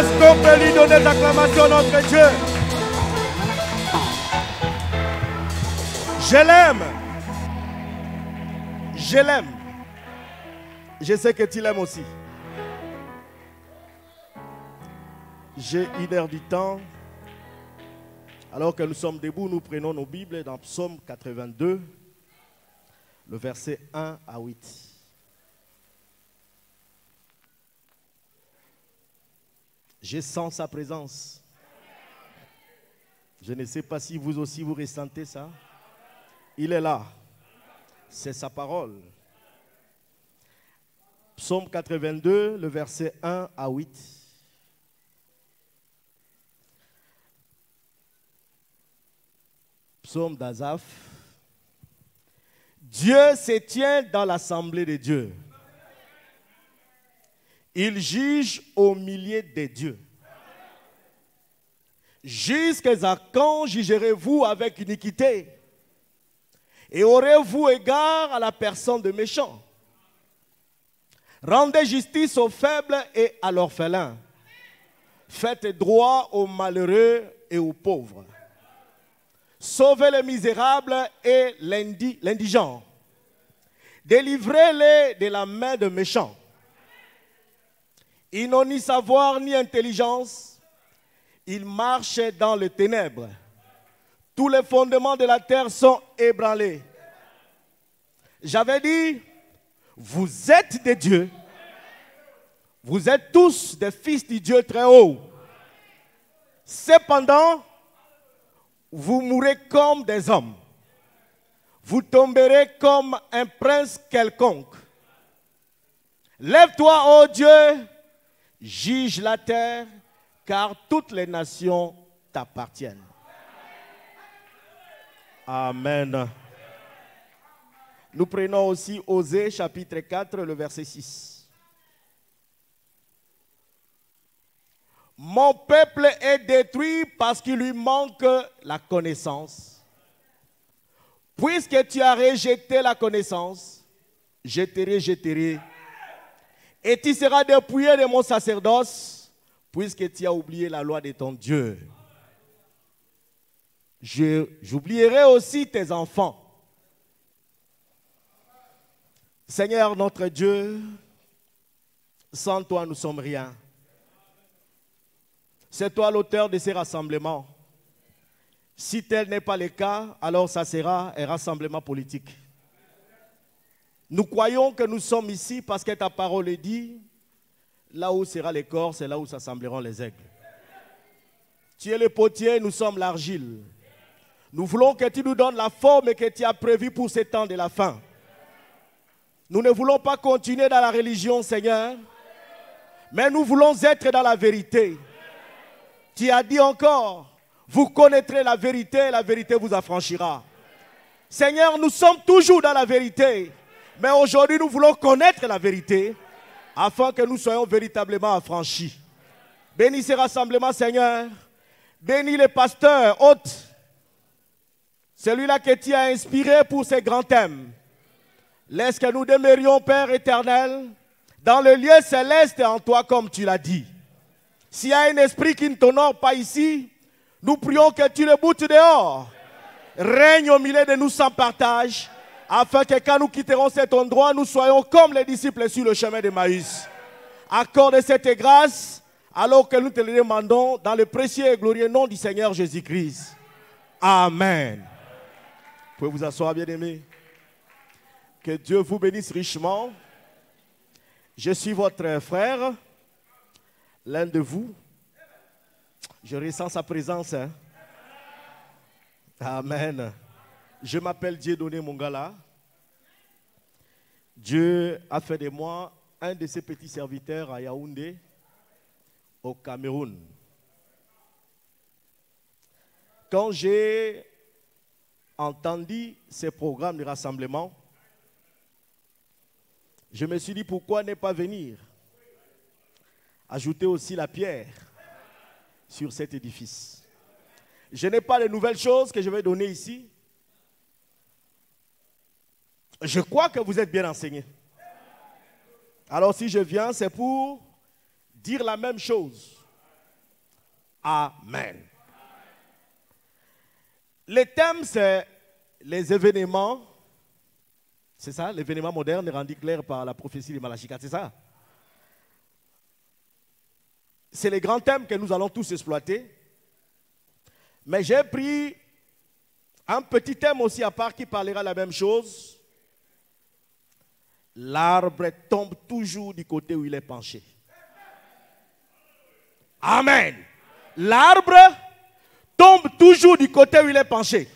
Est-ce qu'on peut lui donner l'acclamation à notre Dieu? Je l'aime. Je l'aime. Je sais que tu l'aimes aussi. J'ai 1 heure du temps. Alors que nous sommes debout, nous prenons nos Bibles dans Psaume 82, le verset 1 à 8. Je sens sa présence. Je ne sais pas si vous aussi vous ressentez ça. Il est là. C'est sa parole. Psaume 82, le verset 1 à 8. Psaume d'Asaph. Dieu se tient dans l'assemblée de Dieu. Il juge au milieu des dieux. Jusqu'à quand jugerez-vous avec iniquité? Et aurez-vous égard à la personne de méchant? Rendez justice aux faibles et à l'orphelin. Faites droit aux malheureux et aux pauvres. Sauvez les misérables et l'indigent. Délivrez-les de la main de méchants. Ils n'ont ni savoir ni intelligence. Ils marchent dans les ténèbres. Tous les fondements de la terre sont ébranlés. J'avais dit, vous êtes des dieux. Vous êtes tous des fils du Dieu très haut. Cependant, vous mourrez comme des hommes. Vous tomberez comme un prince quelconque. Lève-toi, ô Dieu, juge la terre, car toutes les nations t'appartiennent. Amen. Nous prenons aussi Osée, chapitre 4, le verset 6. Mon peuple est détruit parce qu'il lui manque la connaissance. Puisque tu as rejeté la connaissance, je te rejetterai. Et tu seras dépouillé de mon sacerdoce, puisque tu as oublié la loi de ton Dieu. J'oublierai aussi tes enfants. Seigneur notre Dieu, sans toi nous sommes rien. C'est toi l'auteur de ces rassemblements. Si tel n'est pas le cas, alors ça sera un rassemblement politique. Nous croyons que nous sommes ici parce que ta parole est dit, là où sera le corps, c'est là où s'assembleront les aigles. Tu es le potier, nous sommes l'argile. Nous voulons que tu nous donnes la forme que tu as prévue pour ce temps de la fin. Nous ne voulons pas continuer dans la religion, Seigneur, mais nous voulons être dans la vérité. Tu as dit encore, vous connaîtrez la vérité vous affranchira. Seigneur, nous sommes toujours dans la vérité, mais aujourd'hui nous voulons connaître la vérité afin que nous soyons véritablement affranchis. Bénis ces rassemblements, Seigneur. Bénis les pasteurs, hôtes. Celui-là que tu as inspiré pour ces grands thèmes. Laisse que nous demeurions, Père éternel, dans le lieu céleste en toi comme tu l'as dit. S'il y a un esprit qui ne t'honore pas ici, nous prions que tu le boutes dehors. Règne au milieu de nous sans partage, afin que quand nous quitterons cet endroit, nous soyons comme les disciples sur le chemin de Maïs. Accorde cette grâce, alors que nous te le demandons, dans le précieux et glorieux nom du Seigneur Jésus-Christ. Amen. Vous pouvez vous asseoir, bien-aimés. Que Dieu vous bénisse richement. Je suis votre frère, l'un de vous. Je ressens sa présence. Hein? Amen. Je m'appelle Dieudonné Mongala. Dieu a fait de moi un de ses petits serviteurs à Yaoundé, au Cameroun. Quand j'ai entendu ces programmes de rassemblement, je me suis dit pourquoi ne pas venir ajouter aussi la pierre sur cet édifice. Je n'ai pas de nouvelles choses que je vais donner ici. Je crois que vous êtes bien renseignés. Alors si je viens, c'est pour dire la même chose. Amen. Le thème, c'est les événements. C'est ça, l'événement moderne rendu clair par la prophétie de Malachie 4, c'est ça? C'est les grands thèmes que nous allons tous exploiter. Mais j'ai pris un petit thème aussi à part qui parlera la même chose. L'arbre tombe toujours du côté où il est penché. Amen. L'arbre tombe toujours du côté où il est penché.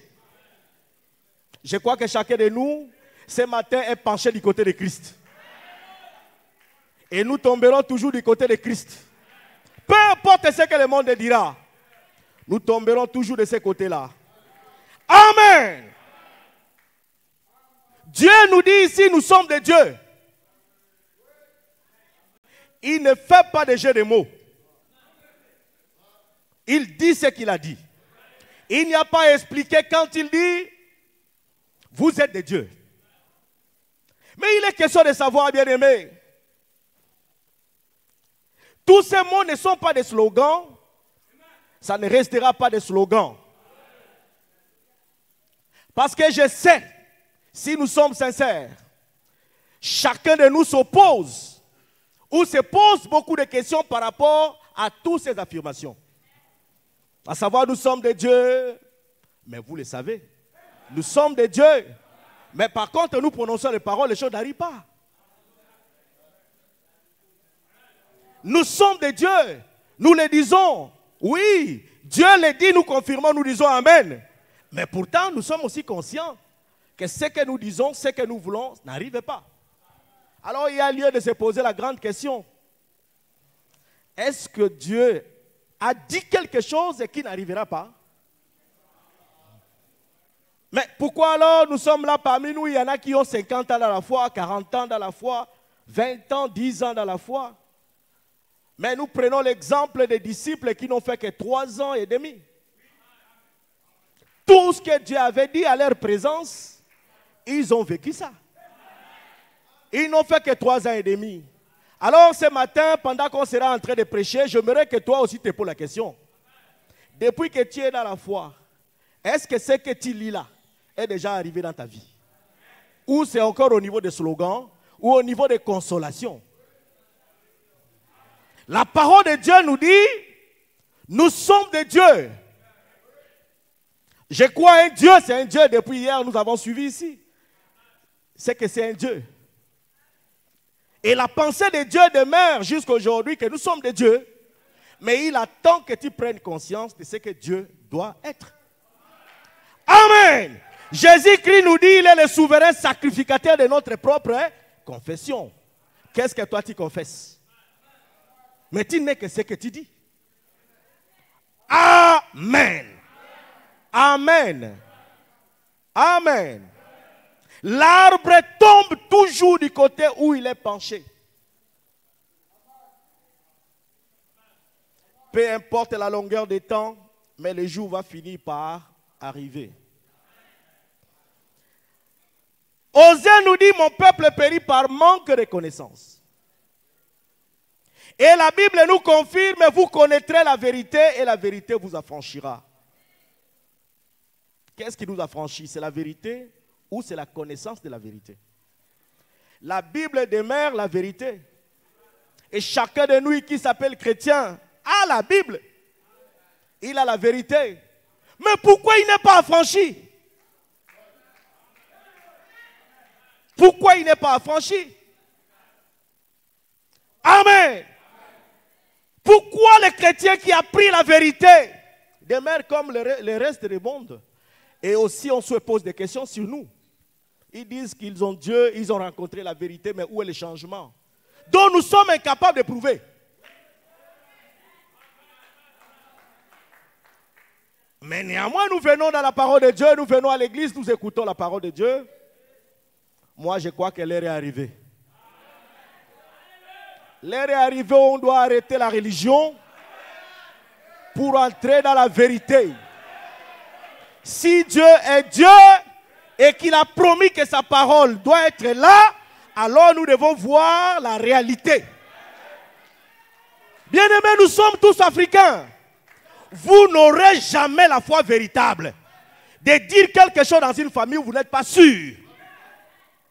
Je crois que chacun de nous, ce matin, est penché du côté de Christ. Et nous tomberons toujours du côté de Christ. Peu importe ce que le monde dira, nous tomberons toujours de ce côté-là. Amen. Dieu nous dit ici, nous sommes des dieux. Il ne fait pas de jeu de mots. Il dit ce qu'il a dit. Il n'y a pas à expliquer quand il dit, vous êtes des dieux. Mais il est question de savoir, bien aimé, tous ces mots ne sont pas des slogans. Ça ne restera pas des slogans. Parce que je sais, si nous sommes sincères, chacun de nous s'oppose ou se pose beaucoup de questions par rapport à toutes ces affirmations. À savoir, nous sommes des dieux, mais vous le savez, nous sommes des dieux. Mais par contre, nous prononçons les paroles, les choses n'arrivent pas. Nous sommes des dieux. Nous le disons. Oui, Dieu le dit, nous confirmons, nous disons Amen. Mais pourtant, nous sommes aussi conscients que ce que nous disons, ce que nous voulons, n'arrive pas. Alors, il y a lieu de se poser la grande question. Est-ce que Dieu a dit quelque chose et qui n'arrivera pas? Mais pourquoi alors nous sommes là parmi nous? Il y en a qui ont 50 ans dans la foi, 40 ans dans la foi, 20 ans, 10 ans dans la foi. Mais nous prenons l'exemple des disciples qui n'ont fait que 3 ans et demi. Tout ce que Dieu avait dit à leur présence, ils ont vécu ça. Ils n'ont fait que 3 ans et demi. Alors ce matin, pendant qu'on sera en train de prêcher, j'aimerais que toi aussi te poses la question. Depuis que tu es dans la foi, est-ce que ce que tu lis là est déjà arrivé dans ta vie? Ou c'est encore au niveau des slogans, ou au niveau des consolations? La parole de Dieu nous dit, nous sommes des dieux. Je crois un Dieu, c'est un Dieu. Depuis hier, nous avons suivi ici. C'est que c'est un Dieu. Et la pensée de Dieu demeure jusqu'à aujourd'hui que nous sommes des dieux. Mais il attend que tu prennes conscience de ce que Dieu doit être. Amen. Jésus-Christ nous dit, il est le souverain sacrificateur de notre propre confession. Qu'est-ce que toi tu confesses? Mais tu n'es que ce que tu dis. Amen. Amen. Amen. L'arbre tombe toujours du côté où il est penché. Peu importe la longueur des temps, mais le jour va finir par arriver. Osée nous dit, mon peuple périt par manque de connaissance. Et la Bible nous confirme, vous connaîtrez la vérité et la vérité vous affranchira. Qu'est-ce qui nous affranchit? C'est la vérité ou c'est la connaissance de la vérité? La Bible demeure la vérité. Et chacun de nous qui s'appelle chrétien a la Bible. Il a la vérité. Mais pourquoi il n'est pas affranchi? Pourquoi il n'est pas affranchi? Amen. Pourquoi le chrétien qui a pris la vérité demeure comme le reste du monde? Et aussi on se pose des questions sur nous. Ils disent qu'ils ont Dieu, ils ont rencontré la vérité, mais où est le changement? Donc nous sommes incapables de prouver. Mais néanmoins, nous venons dans la parole de Dieu, nous venons à l'église, nous écoutons la parole de Dieu. Moi, je crois que l'heure est arrivée. L'heure est arrivée où on doit arrêter la religion pour entrer dans la vérité. Si Dieu est Dieu et qu'il a promis que sa parole doit être là, alors nous devons voir la réalité. Bien-aimés, nous sommes tous africains. vous n'aurez jamais la foi véritable de dire quelque chose dans une famille où vous n'êtes pas sûr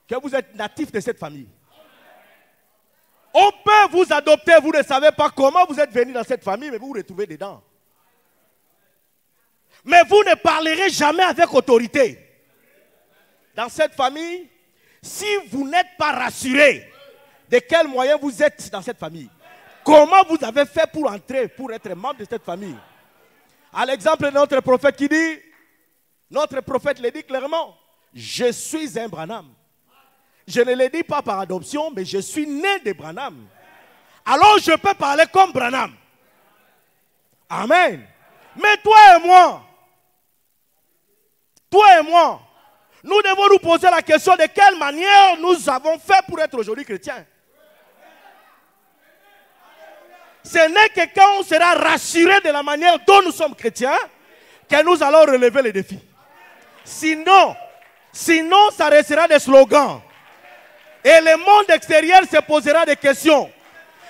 que vous êtes natif de cette famille. On peut vous adopter, vous ne savez pas comment vous êtes venu dans cette famille, mais vous vous retrouvez dedans. Mais vous ne parlerez jamais avec autorité. Dans cette famille, si vous n'êtes pas rassuré de quels moyens vous êtes dans cette famille, comment vous avez fait pour entrer, pour être membre de cette famille. À l'exemple de notre prophète qui dit, notre prophète le dit clairement, je suis un Branham. Je ne le dis pas par adoption, mais je suis né de Branham. Alors je peux parler comme Branham. Amen. Mais toi et moi, nous devons nous poser la question de quelle manière nous avons fait pour être aujourd'hui chrétiens. Ce n'est que quand on sera rassuré de la manière dont nous sommes chrétiens que nous allons relever les défis. Sinon, ça restera des slogans. Et le monde extérieur se posera des questions.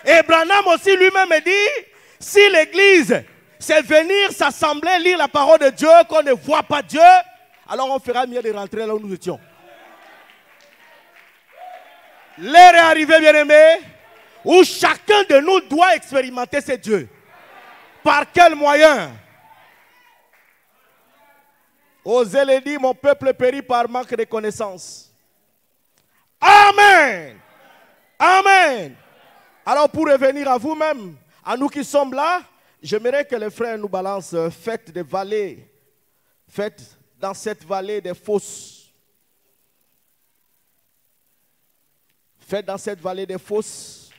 Et Branham aussi lui-même dit, si l'église, c'est venir s'assembler, lire la parole de Dieu, qu'on ne voit pas Dieu, alors on fera mieux de rentrer là où nous étions. L'heure est arrivée, bien-aimés, où chacun de nous doit expérimenter ce Dieu. Par quel moyen? Osez le dire, mon peuple périt par manque de connaissance. Amen. Amen. Alors pour revenir à vous-même, à nous qui sommes là, j'aimerais que les frères nous balancent, faites des vallées, faites dans cette vallée des fosses. Faites dans cette vallée des fosses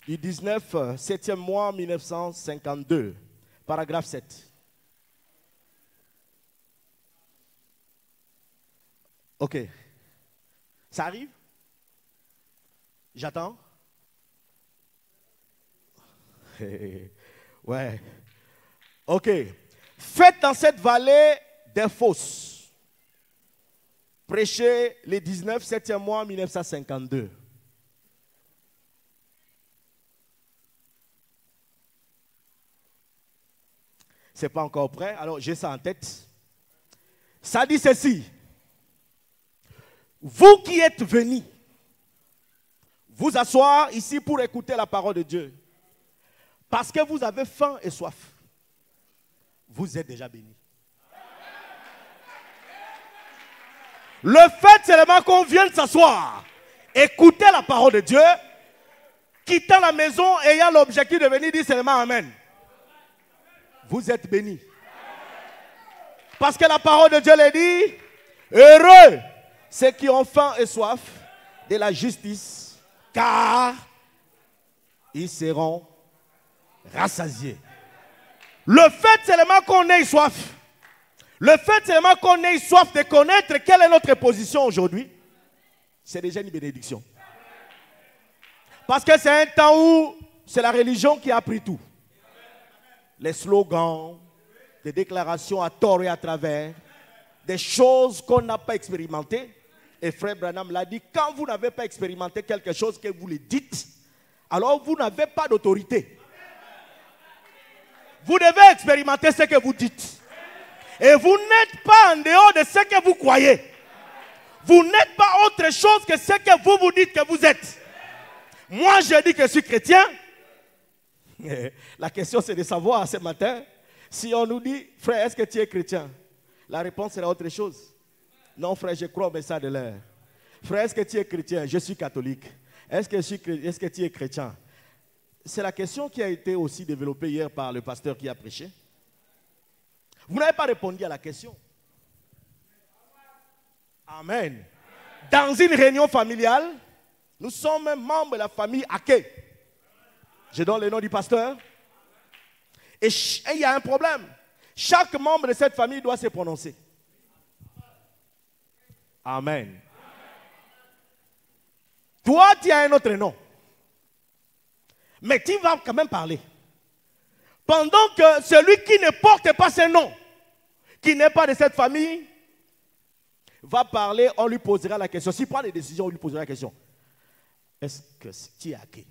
du 19, 7e mois 1952, paragraphe 7. Ok. Ça arrive? J'attends. Ouais. Ok. Faites dans cette vallée des fosses. Prêchez le 19, 7e mois 1952. C'est pas encore prêt, alors j'ai ça en tête. Ça dit ceci. Vous qui êtes venus vous asseoir ici pour écouter la parole de Dieu, parce que vous avez faim et soif, vous êtes déjà bénis. Le fait seulement qu'on vienne s'asseoir, écouter la parole de Dieu, quittant la maison ayant l'objectif de venir dire seulement Amen, vous êtes bénis. Parce que la parole de Dieu le dit, heureux ceux qui ont faim et soif de la justice, car ils seront rassasiés. Le fait seulement qu'on ait soif, le fait seulement qu'on ait soif de connaître quelle est notre position aujourd'hui, c'est déjà une bénédiction. Parce que c'est un temps où c'est la religion qui a pris tout. Les slogans, des déclarations à tort et à travers, des choses qu'on n'a pas expérimentées. Et frère Branham l'a dit, quand vous n'avez pas expérimenté quelque chose que vous le dites, alors vous n'avez pas d'autorité. Vous devez expérimenter ce que vous dites. Et vous n'êtes pas en dehors de ce que vous croyez. Vous n'êtes pas autre chose que ce que vous vous dites que vous êtes. Moi, je dis que je suis chrétien. La question, c'est de savoir ce matin, si on nous dit, frère, est-ce que tu es chrétien? La réponse sera autre chose. Non, frère, je crois au message de l'air. Frère, est-ce que tu es chrétien? Je suis catholique. Est-ce que tu es chrétien? C'est la question qui a été aussi développée hier par le pasteur qui a prêché. Vous n'avez pas répondu à la question. Amen. Dans une réunion familiale, nous sommes membres de la famille Ake. Je donne le nom du pasteur. Et il y a un problème. Chaque membre de cette famille doit se prononcer. Amen. Toi, tu as un autre nom. Mais tu vas quand même parler. Pendant que celui qui ne porte pas ce nom, qui n'est pas de cette famille, va parler, on lui posera la question. S'il prend des décisions, on lui posera la question. Est-ce que tu es Ake?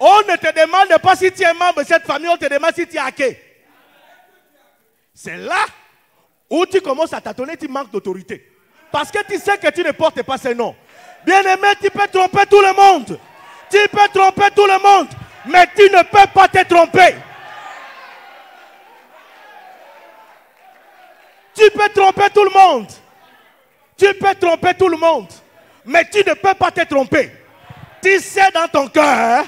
On ne te demande pas si tu es membre de cette famille, on te demande si tu es hacké. C'est là où tu commences à tâtonner, tu manques d'autorité. Parce que tu sais que tu ne portes pas ces noms. Bien-aimé, tu peux tromper tout le monde. Tu peux tromper tout le monde. Mais tu ne peux pas te tromper. Tu peux tromper tout le monde. Tu peux tromper tout le monde. Mais tu ne peux pas te tromper. Tu sais dans ton cœur,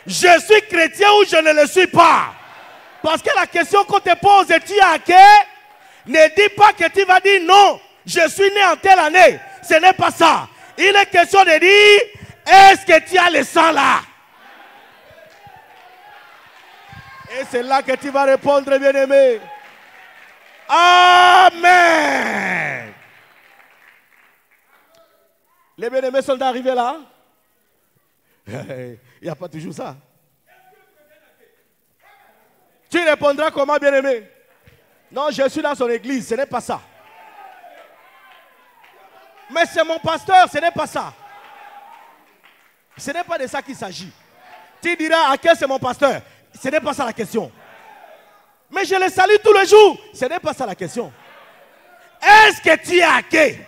je suis chrétien ou je ne le suis pas. Parce que la question qu'on te pose, tu es hacké, ne dis pas que tu vas dire non, je suis né en telle année. Ce n'est pas ça. Il est question de dire, est-ce que tu as le sang là? Et c'est là que tu vas répondre, bien-aimé. Amen. Les bien-aimés sont arrivés là. Il n'y a pas toujours ça. Tu répondras comment, bien-aimé? Non, je suis dans son église, ce n'est pas ça. Mais c'est mon pasteur, ce n'est pas ça. Ce n'est pas de ça qu'il s'agit. Tu diras, à quel c'est mon pasteur? Ce n'est pas ça la question. Mais je le salue tous les jours. Ce n'est pas ça la question. Est-ce que tu es hacké?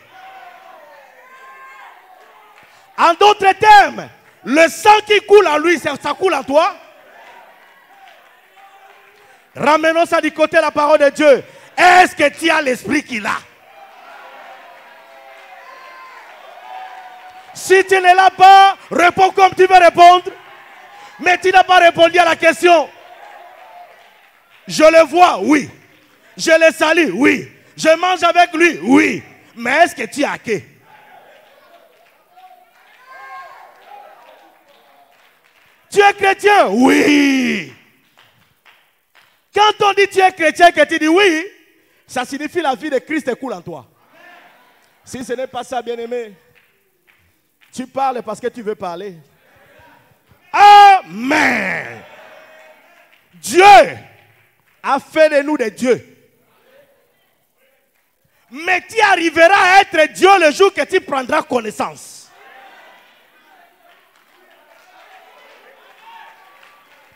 En d'autres termes, le sang qui coule en lui, ça coule en toi? Ramenons ça du côté de la parole de Dieu. Est-ce que tu as l'esprit qu'il a? Si tu ne l'as pas, réponds comme tu veux répondre. Mais tu n'as pas répondu à la question. Je le vois, oui. Je le salue, oui. Je mange avec lui, oui. Mais est-ce que tu es hacké? Tu es chrétien? Oui. Quand on dit tu es chrétien, que tu dis oui, ça signifie la vie de Christ coule en toi. Si ce n'est pas ça, bien-aimé, tu parles parce que tu veux parler. Amen. Dieu a fait de nous des dieux. Mais tu arriveras à être Dieu le jour que tu prendras connaissance.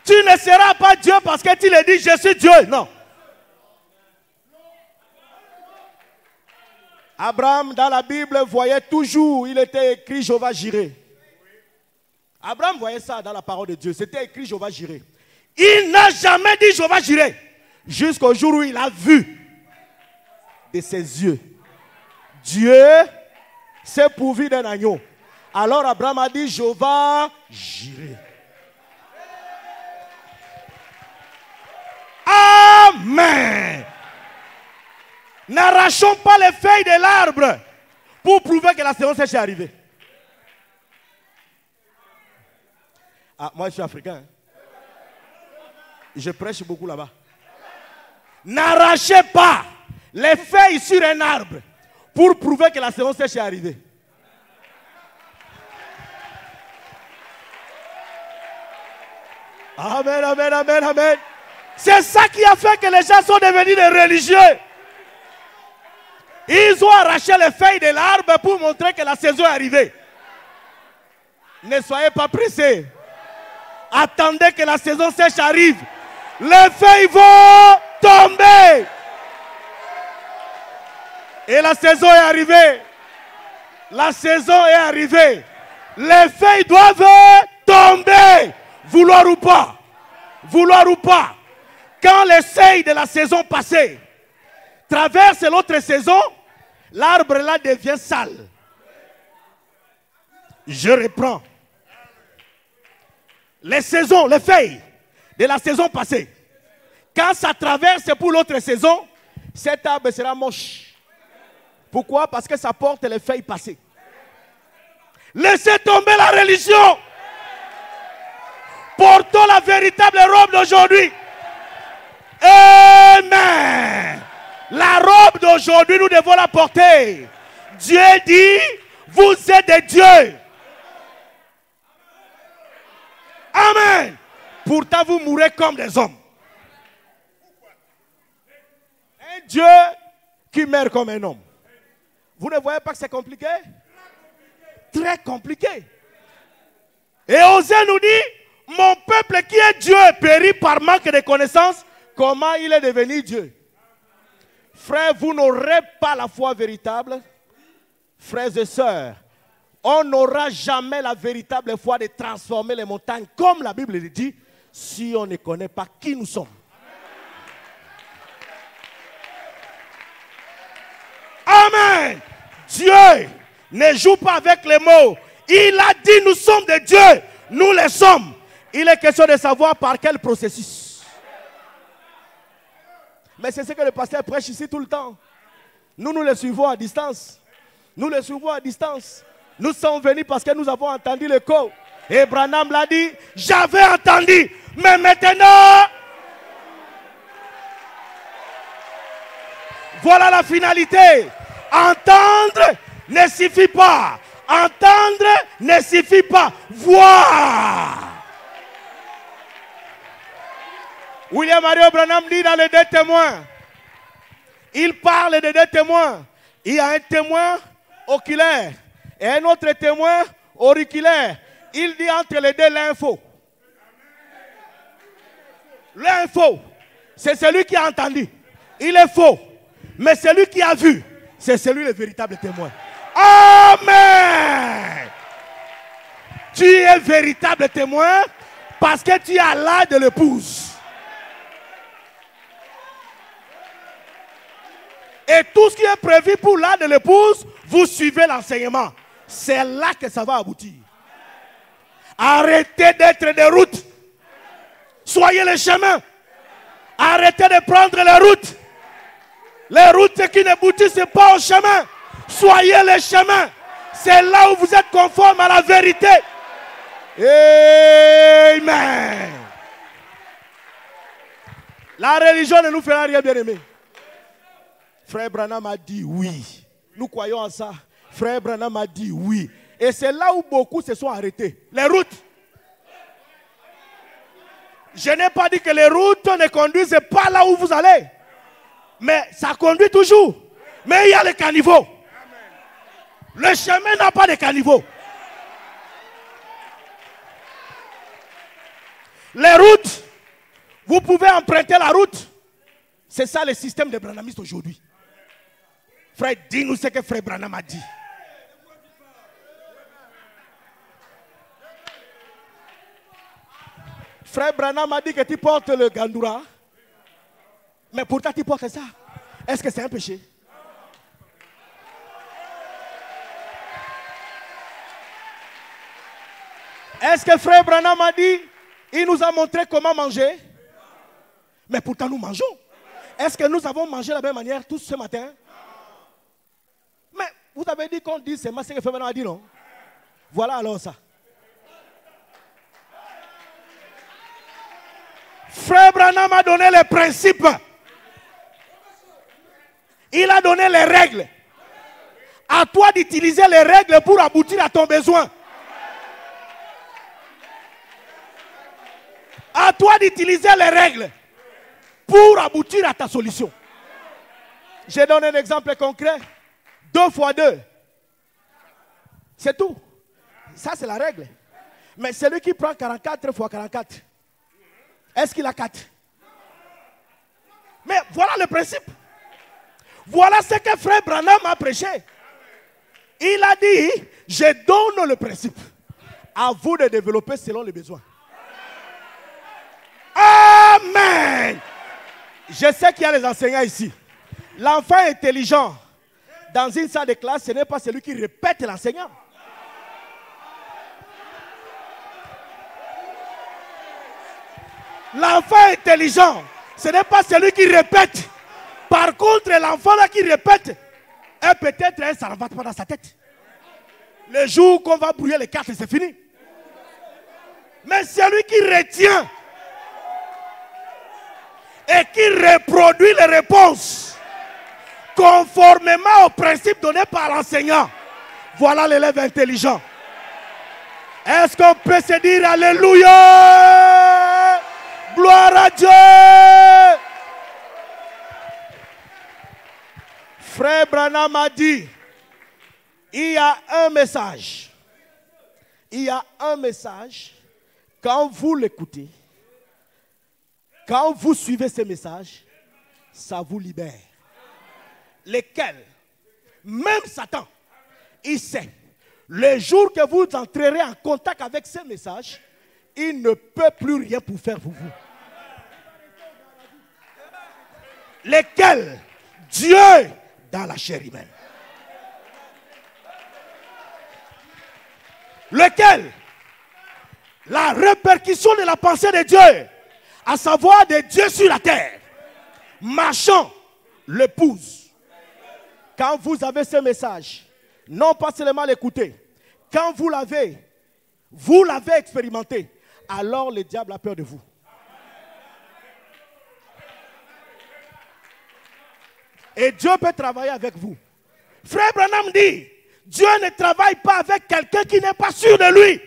Tu ne seras pas Dieu parce que tu le dis, je suis Dieu. Non. Abraham, dans la Bible, voyait toujours, il était écrit Jéhovah Jireh. Abraham voyait ça dans la parole de Dieu. C'était écrit Jéhovah Jireh. Il n'a jamais dit Jéhovah Jireh. Jusqu'au jour où il a vu de ses yeux. Dieu s'est pourvu d'un agneau. Alors Abraham a dit Jéhovah Jireh. Amen. N'arrachons pas les feuilles de l'arbre pour prouver que la saison sèche est arrivée. Ah, moi je suis africain. Je prêche beaucoup là-bas. N'arrachez pas les feuilles sur un arbre pour prouver que la saison sèche est arrivée. Amen, amen, amen, amen. C'est ça qui a fait que les gens sont devenus des religieux. Ils ont arraché les feuilles de l'arbre pour montrer que la saison est arrivée. Ne soyez pas pressés. Attendez que la saison sèche arrive. Les feuilles vont tomber. Et la saison est arrivée. La saison est arrivée. Les feuilles doivent tomber. Vouloir ou pas. Vouloir ou pas. Quand les feuilles de la saison passée traversent l'autre saison, l'arbre là devient sale. Je reprends. Les saisons, les feuilles de la saison passée, quand ça traverse pour l'autre saison, cet arbre sera moche. Pourquoi? Parce que ça porte les feuilles passées. Laissez tomber la religion. Portons la véritable robe d'aujourd'hui. Amen. La robe d'aujourd'hui, nous devons la porter. Dieu dit, vous êtes des dieux. Amen. Pourtant, vous mourrez comme des hommes. Un Dieu qui meurt comme un homme. Vous ne voyez pas que c'est compliqué? Très compliqué. Et Osée nous dit, mon peuple qui est Dieu périt par manque de connaissance. Comment il est devenu Dieu? Frères, vous n'aurez pas la foi véritable. Frères et sœurs, on n'aura jamais la véritable foi de transformer les montagnes, comme la Bible le dit, si on ne connaît pas qui nous sommes. Amen. Dieu ne joue pas avec les mots. Il a dit nous sommes de Dieu. Nous le sommes. Il est question de savoir par quel processus. Mais c'est ce que le pasteur prêche ici tout le temps. Nous le suivons à distance. Nous le suivons à distance. Nous sommes venus parce que nous avons entendu l'écho. Et Branham l'a dit, j'avais entendu. Mais maintenant, voilà la finalité. Entendre ne suffit pas. Entendre ne suffit pas. Voir. William Mario Branham dit dans les deux témoins. Il parle des deux témoins. Il y a un témoin oculaire et un autre témoin auriculaire. Il dit entre les deux l'info. L'info, c'est celui qui a entendu. Il est faux. Mais celui qui a vu, c'est celui le véritable témoin. Amen. Tu es véritable témoin parce que tu as l'âge de l'épouse. Et tout ce qui est prévu pour l'âge de l'épouse, vous suivez l'enseignement. C'est là que ça va aboutir. Arrêtez d'être des routes. Soyez les chemins. Arrêtez de prendre les routes. Les routes qui n'aboutissent pas au chemin. Soyez les chemins. C'est là où vous êtes conforme à la vérité. Amen. La religion ne nous fera rien, bien aimé. Frère Branham a dit oui. Nous croyons en ça. Frère Branham a dit oui. Et c'est là où beaucoup se sont arrêtés. Les routes. Je n'ai pas dit que les routes ne conduisent pas là où vous allez. Mais ça conduit toujours. Mais il y a les caniveaux. Le chemin n'a pas de caniveaux. Les routes, vous pouvez emprunter la route. C'est ça le système des branhamistes aujourd'hui. Frère, dis-nous ce que Frère Branham a dit. Frère Branham a dit que tu portes le gandoura. Mais pourtant tu portes ça. Est-ce que c'est un péché? Est-ce que Frère Branham a dit, il nous a montré comment manger? Mais pourtant nous mangeons. Est-ce que nous avons mangé de la même manière tous ce matin? Mais vous avez dit qu'on dit, c'est ce que Frère Branham a dit, non? Voilà alors ça. Frère Branham a donné les principes. Il a donné les règles. À toi d'utiliser les règles pour aboutir à ton besoin. À toi d'utiliser les règles pour aboutir à ta solution. Je donne un exemple concret. 2 fois 2. C'est tout. Ça, c'est la règle. Mais celui qui prend 44 fois 44, est-ce qu'il a 4? Mais voilà le principe. Voilà ce que Frère Branham a prêché. Il a dit, je donne le principe. À vous de développer selon les besoins. Amen. Je sais qu'il y a les enseignants ici. L'enfant intelligent dans une salle de classe, ce n'est pas celui qui répète l'enseignant. L'enfant intelligent, ce n'est pas celui qui répète. Par contre, l'enfant là qui répète, peut-être ça ne va pas dans sa tête. Le jour qu'on va brouiller les cartes, c'est fini. Mais celui qui retient et qui reproduit les réponses conformément aux principes donnés par l'enseignant, voilà l'élève intelligent. Est-ce qu'on peut se dire Alléluia? Gloire à Dieu. Frère Branham a dit, il y a un message. Il y a un message Quand vous l'écoutez, quand vous suivez ces messages, ça vous libère. Lesquels, même Satan, il sait, le jour que vous entrerez en contact avec ces messages, il ne peut plus rien pour faire pour vous. Lesquels, Dieu dans la chair humaine. Lequel, la répercussion de la pensée de Dieu, à savoir de Dieu sur la terre, marchant, l'épouse. Quand vous avez ce message, non pas seulement l'écouter, quand vous l'avez expérimenté, alors le diable a peur de vous. Et Dieu peut travailler avec vous. Frère Branham dit, Dieu ne travaille pas avec quelqu'un qui n'est pas sûr de lui.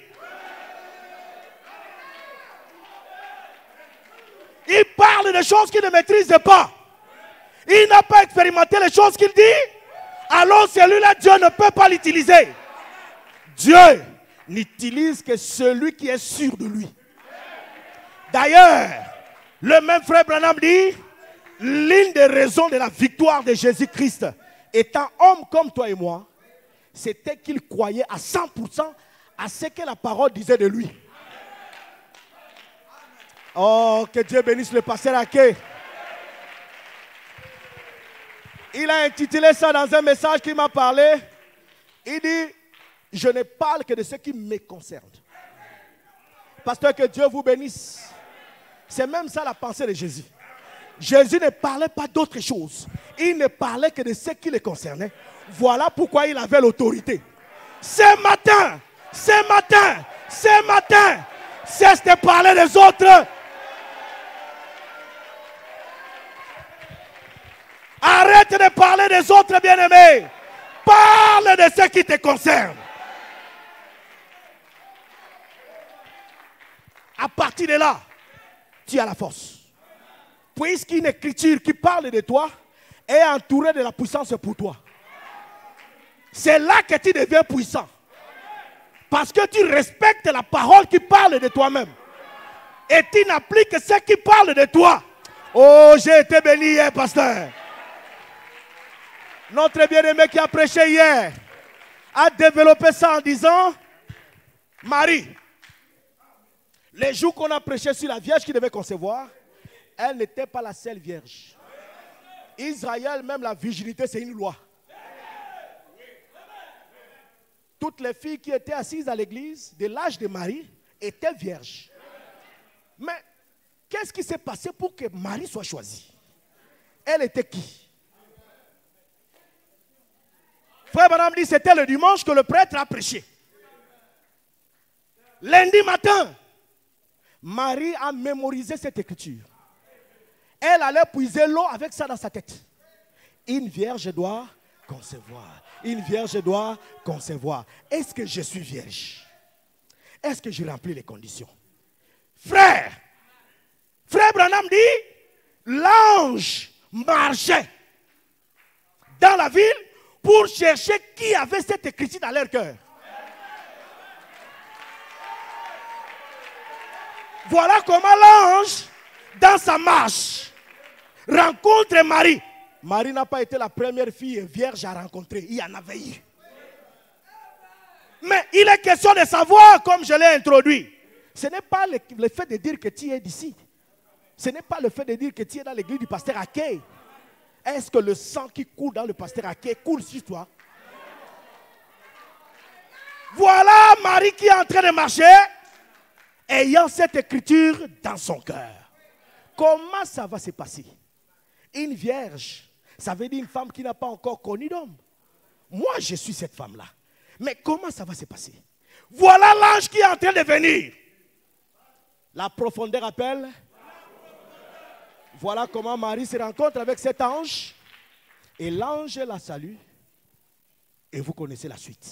Il parle de choses qu'il ne maîtrise pas. Il n'a pas expérimenté les choses qu'il dit. Alors celui-là, Dieu ne peut pas l'utiliser. Dieu n'utilise que celui qui est sûr de lui. D'ailleurs, le même frère Branham dit, l'une des raisons de la victoire de Jésus-Christ, étant homme comme toi et moi, c'était qu'il croyait à 100% à ce que la parole disait de lui. Oh, que Dieu bénisse le pasteur Ake. Il a intitulé ça dans un message qu'il m'a parlé. Il dit, je ne parle que de ce qui me concerne. Pasteur, que Dieu vous bénisse. C'est même ça la pensée de Jésus. Jésus ne parlait pas d'autre chose. Il ne parlait que de ce qui le concernait. Voilà pourquoi il avait l'autorité. Ce matin, cesse de parler des autres. Arrête de parler des autres, bien-aimés. Parle de ce qui te concerne. À partir de là, tu as la force. Puisqu'une écriture qui parle de toi est entourée de la puissance pour toi. C'est là que tu deviens puissant. Parce que tu respectes la parole qui parle de toi-même. Et tu n'appliques ce qui parle de toi. Oh, j'ai été béni hier, pasteur. Notre bien-aimé qui a prêché hier a développé ça en disant, Marie, les jours qu'on a prêché sur la Vierge qui devait concevoir, elle n'était pas la seule Vierge. Israël, même la virginité, c'est une loi. Toutes les filles qui étaient assises à l'église de l'âge de Marie étaient vierges. Mais qu'est-ce qui s'est passé pour que Marie soit choisie? Elle était qui? Frère Branham dit, c'était le dimanche que le prêtre a prêché. Lundi matin, Marie a mémorisé cette écriture. Elle allait puiser l'eau avec ça dans sa tête. Une vierge doit concevoir. Une vierge doit concevoir. Est-ce que je suis vierge? Est-ce que je remplis les conditions? Frère Branham dit, l'ange marchait dans la ville pour chercher qui avait cette écriture dans leur cœur. Voilà comment l'ange, dans sa marche, rencontre Marie. Marie n'a pas été la première fille vierge à rencontrer. Il y en avait eu. Mais il est question de savoir, comme je l'ai introduit, ce n'est pas le fait de dire que tu es d'ici. Ce n'est pas le fait de dire que tu es dans l'église du pasteur Ake. Est-ce que le sang qui coule dans le pasteur Ake coule sur toi? Voilà Marie qui est en train de marcher, ayant cette écriture dans son cœur. Comment ça va se passer? Une vierge, ça veut dire une femme qui n'a pas encore connu d'homme. Moi, je suis cette femme-là. Mais comment ça va se passer? Voilà l'ange qui est en train de venir. La profondeur appelle. Voilà comment Marie se rencontre avec cet ange. Et l'ange la salue. Et vous connaissez la suite.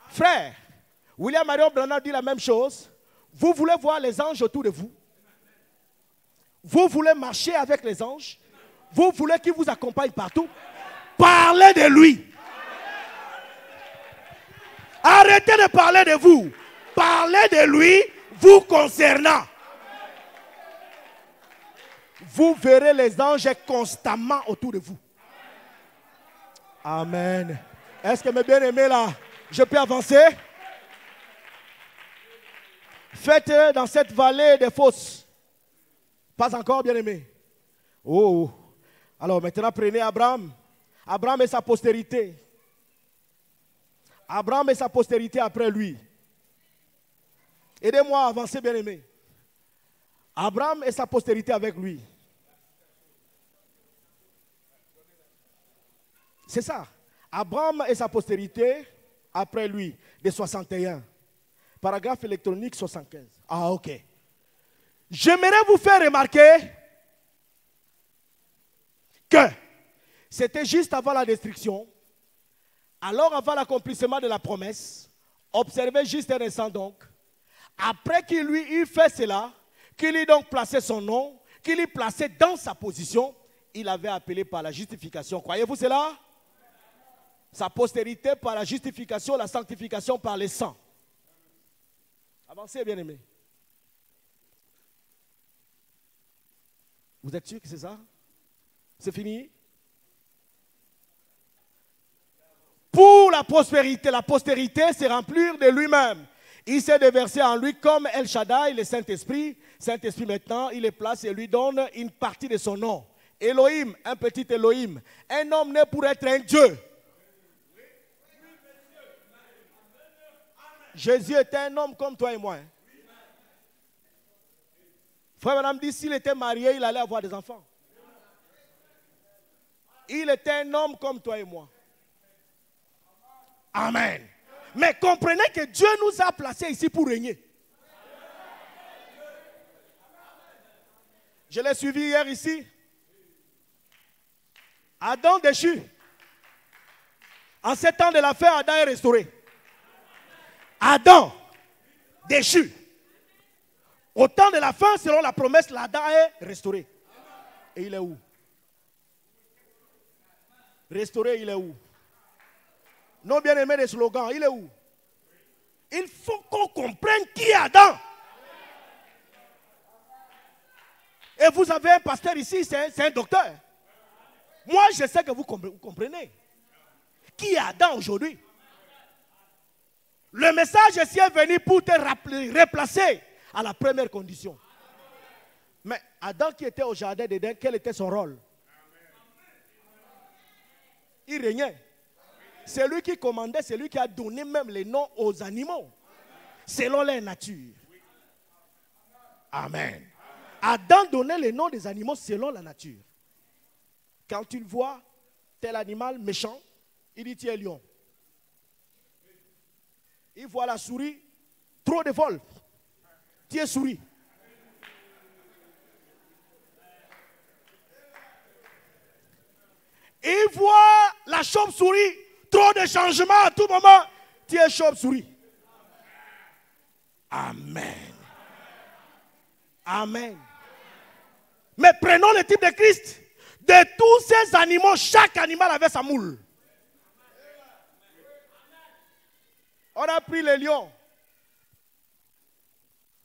Frère, William Marion Branham dit la même chose. Vous voulez voir les anges autour de vous? Vous voulez marcher avec les anges? Vous voulez qu'ils vous accompagnent partout? Parlez de lui. Arrêtez de parler de vous. Parlez de lui. vous concernant. Vous verrez les anges constamment autour de vous. Amen. Est-ce que mes bien-aimés là, je peux avancer? Faites dans cette vallée des fosses. Pas encore, bien-aimés. Oh. Alors maintenant, prenez Abraham. Abraham et sa postérité. Abraham et sa postérité après lui. Aidez-moi à avancer, bien-aimés. Abraham et sa postérité avec lui. C'est ça. Abraham et sa postérité après lui, de 61. Paragraphe électronique 75. Ah, ok. J'aimerais vous faire remarquer que c'était juste avant la destruction, alors avant l'accomplissement de la promesse. Observez juste un instant donc. Après qu'il lui eut fait cela, qu'il eut donc placé son nom, qu'il eut placé dans sa position, il avait appelé par la justification. Croyez-vous cela? Sa postérité par la justification, la sanctification par le sang. Avancez, bien-aimés. Vous êtes sûr que c'est ça? C'est fini? Pour la postérité, c'est remplir de lui-même. Il s'est déversé en lui comme El Shaddai, le Saint-Esprit. Saint-Esprit maintenant, il est placé et lui donne une partie de son nom. Elohim, un petit Elohim. Un homme né pour être un Dieu. Jésus était un homme comme toi et moi. Frère madame dit, s'il était marié, il allait avoir des enfants. Il était un homme comme toi et moi. Amen. Mais comprenez que Dieu nous a placés ici pour régner. Je l'ai suivi hier ici. Adam déchu. En 7 ans de l'affaire, Adam est restauré. Adam déchu. Au temps de la fin, selon la promesse, l'Adam est restauré. Et il est où? Restauré, il est où? Nos bien-aimés des slogans, il est où? Il faut qu'on comprenne qui est Adam. Et vous avez un pasteur ici, c'est un docteur. Moi, je sais que vous comprenez. Qui est Adam aujourd'hui? Le message ici est venu pour te replacer à la première condition. Mais Adam qui était au jardin d'Éden, quel était son rôle? Il régnait. C'est lui qui commandait, c'est lui qui a donné même les noms aux animaux, selon leur nature. Amen. Adam donnait les noms des animaux selon la nature. Quand il voit tel animal méchant, il dit tu es lion. Il voit la souris, trop de vol. Tu es souris. Il voit la chauve-souris, trop de changements à tout moment. Tu es chauve-souris. Amen. Amen. Mais prenons le type de Christ. De tous ces animaux, chaque animal avait sa moule. On a pris les lions.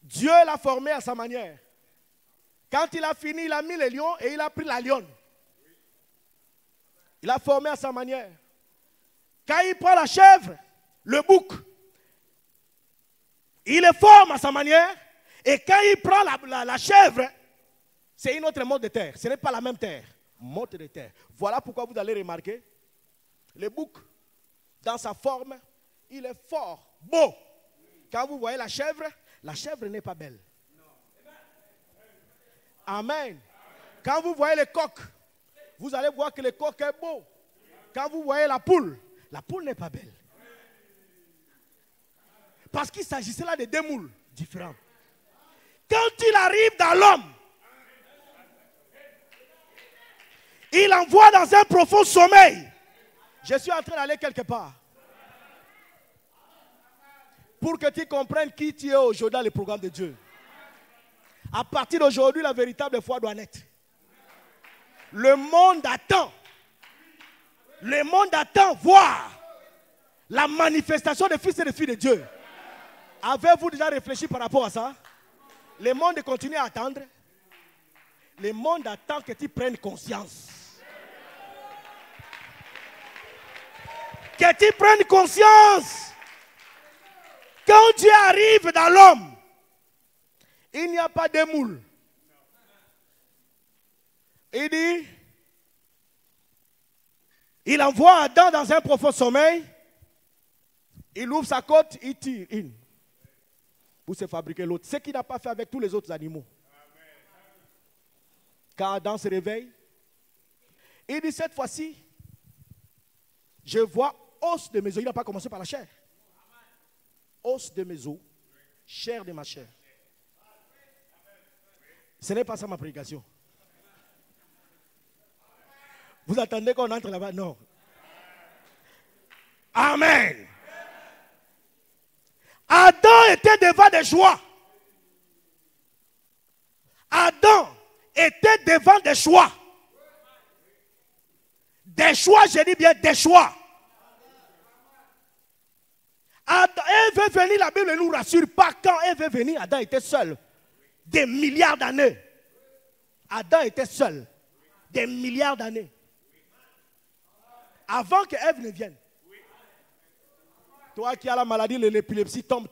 Dieu l'a formé à sa manière. Quand il a fini, il a mis les lions et il a pris la lionne. Il a formé à sa manière. Quand il prend la chèvre, le bouc, il le forme à sa manière. Et quand il prend la chèvre, c'est une autre mode de terre. Ce n'est pas la même terre. Mode de terre. Voilà pourquoi vous allez remarquer, le bouc, dans sa forme, il est fort, beau. Quand vous voyez la chèvre n'est pas belle. Amen. Quand vous voyez le coq, vous allez voir que le coq est beau. Quand vous voyez la poule n'est pas belle. Parce qu'il s'agissait là de deux moules différents. Quand il arrive dans l'homme, il envoie dans un profond sommeil. Je suis en train d'aller quelque part. Pour que tu comprennes qui tu es aujourd'hui dans le programme de Dieu. À partir d'aujourd'hui, la véritable foi doit naître. Le monde attend. Le monde attend voir la manifestation des fils et des filles de Dieu. Avez-vous déjà réfléchi par rapport à ça? Le monde continue à attendre. Le monde attend que tu prennes conscience. Que tu prennes conscience. Quand Dieu arrive dans l'homme, il n'y a pas de moule. Il dit, il envoie Adam dans un profond sommeil. Il ouvre sa côte, il tire une. Pour se fabriquer l'autre. Ce qu'il n'a pas fait avec tous les autres animaux. Quand Adam se réveille, il dit cette fois-ci, je vois os de mes os. Il n'a pas commencé par la chair. Os de mes os, chair de ma chair. Ce n'est pas ça ma prédication. Vous attendez qu'on entre là-bas? Non. Amen. Adam était devant des choix. Adam était devant des choix. Des choix, je dis bien des choix. Adam, elle veut venir, la Bible ne nous rassure pas. Quand elle veut venir, Adam était seul. Des milliards d'années. Adam était seul. Des milliards d'années. Avant que Ève ne vienne. Toi qui as la maladie de l'épilepsie, tombe.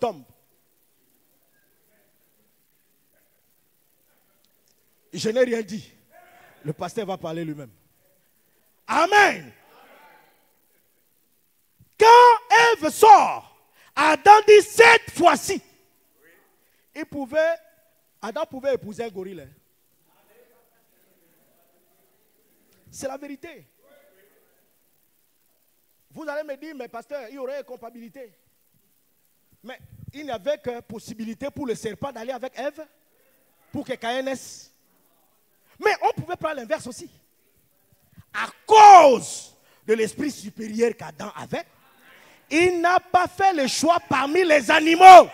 Je n'ai rien dit. Le pasteur va parler lui-même. Amen. Quand Ève sort, Adam dit cette fois-ci. Adam pouvait épouser un gorille. C'est la vérité. Vous allez me dire, mais pasteur, il y aurait incompatibilité. Mais il n'y avait que possibilité pour le serpent d'aller avec Ève, pour que Caïn naisse. Mais on pouvait prendre l'inverse aussi. À cause de l'esprit supérieur qu'Adam avait, il n'a pas fait le choix parmi les animaux.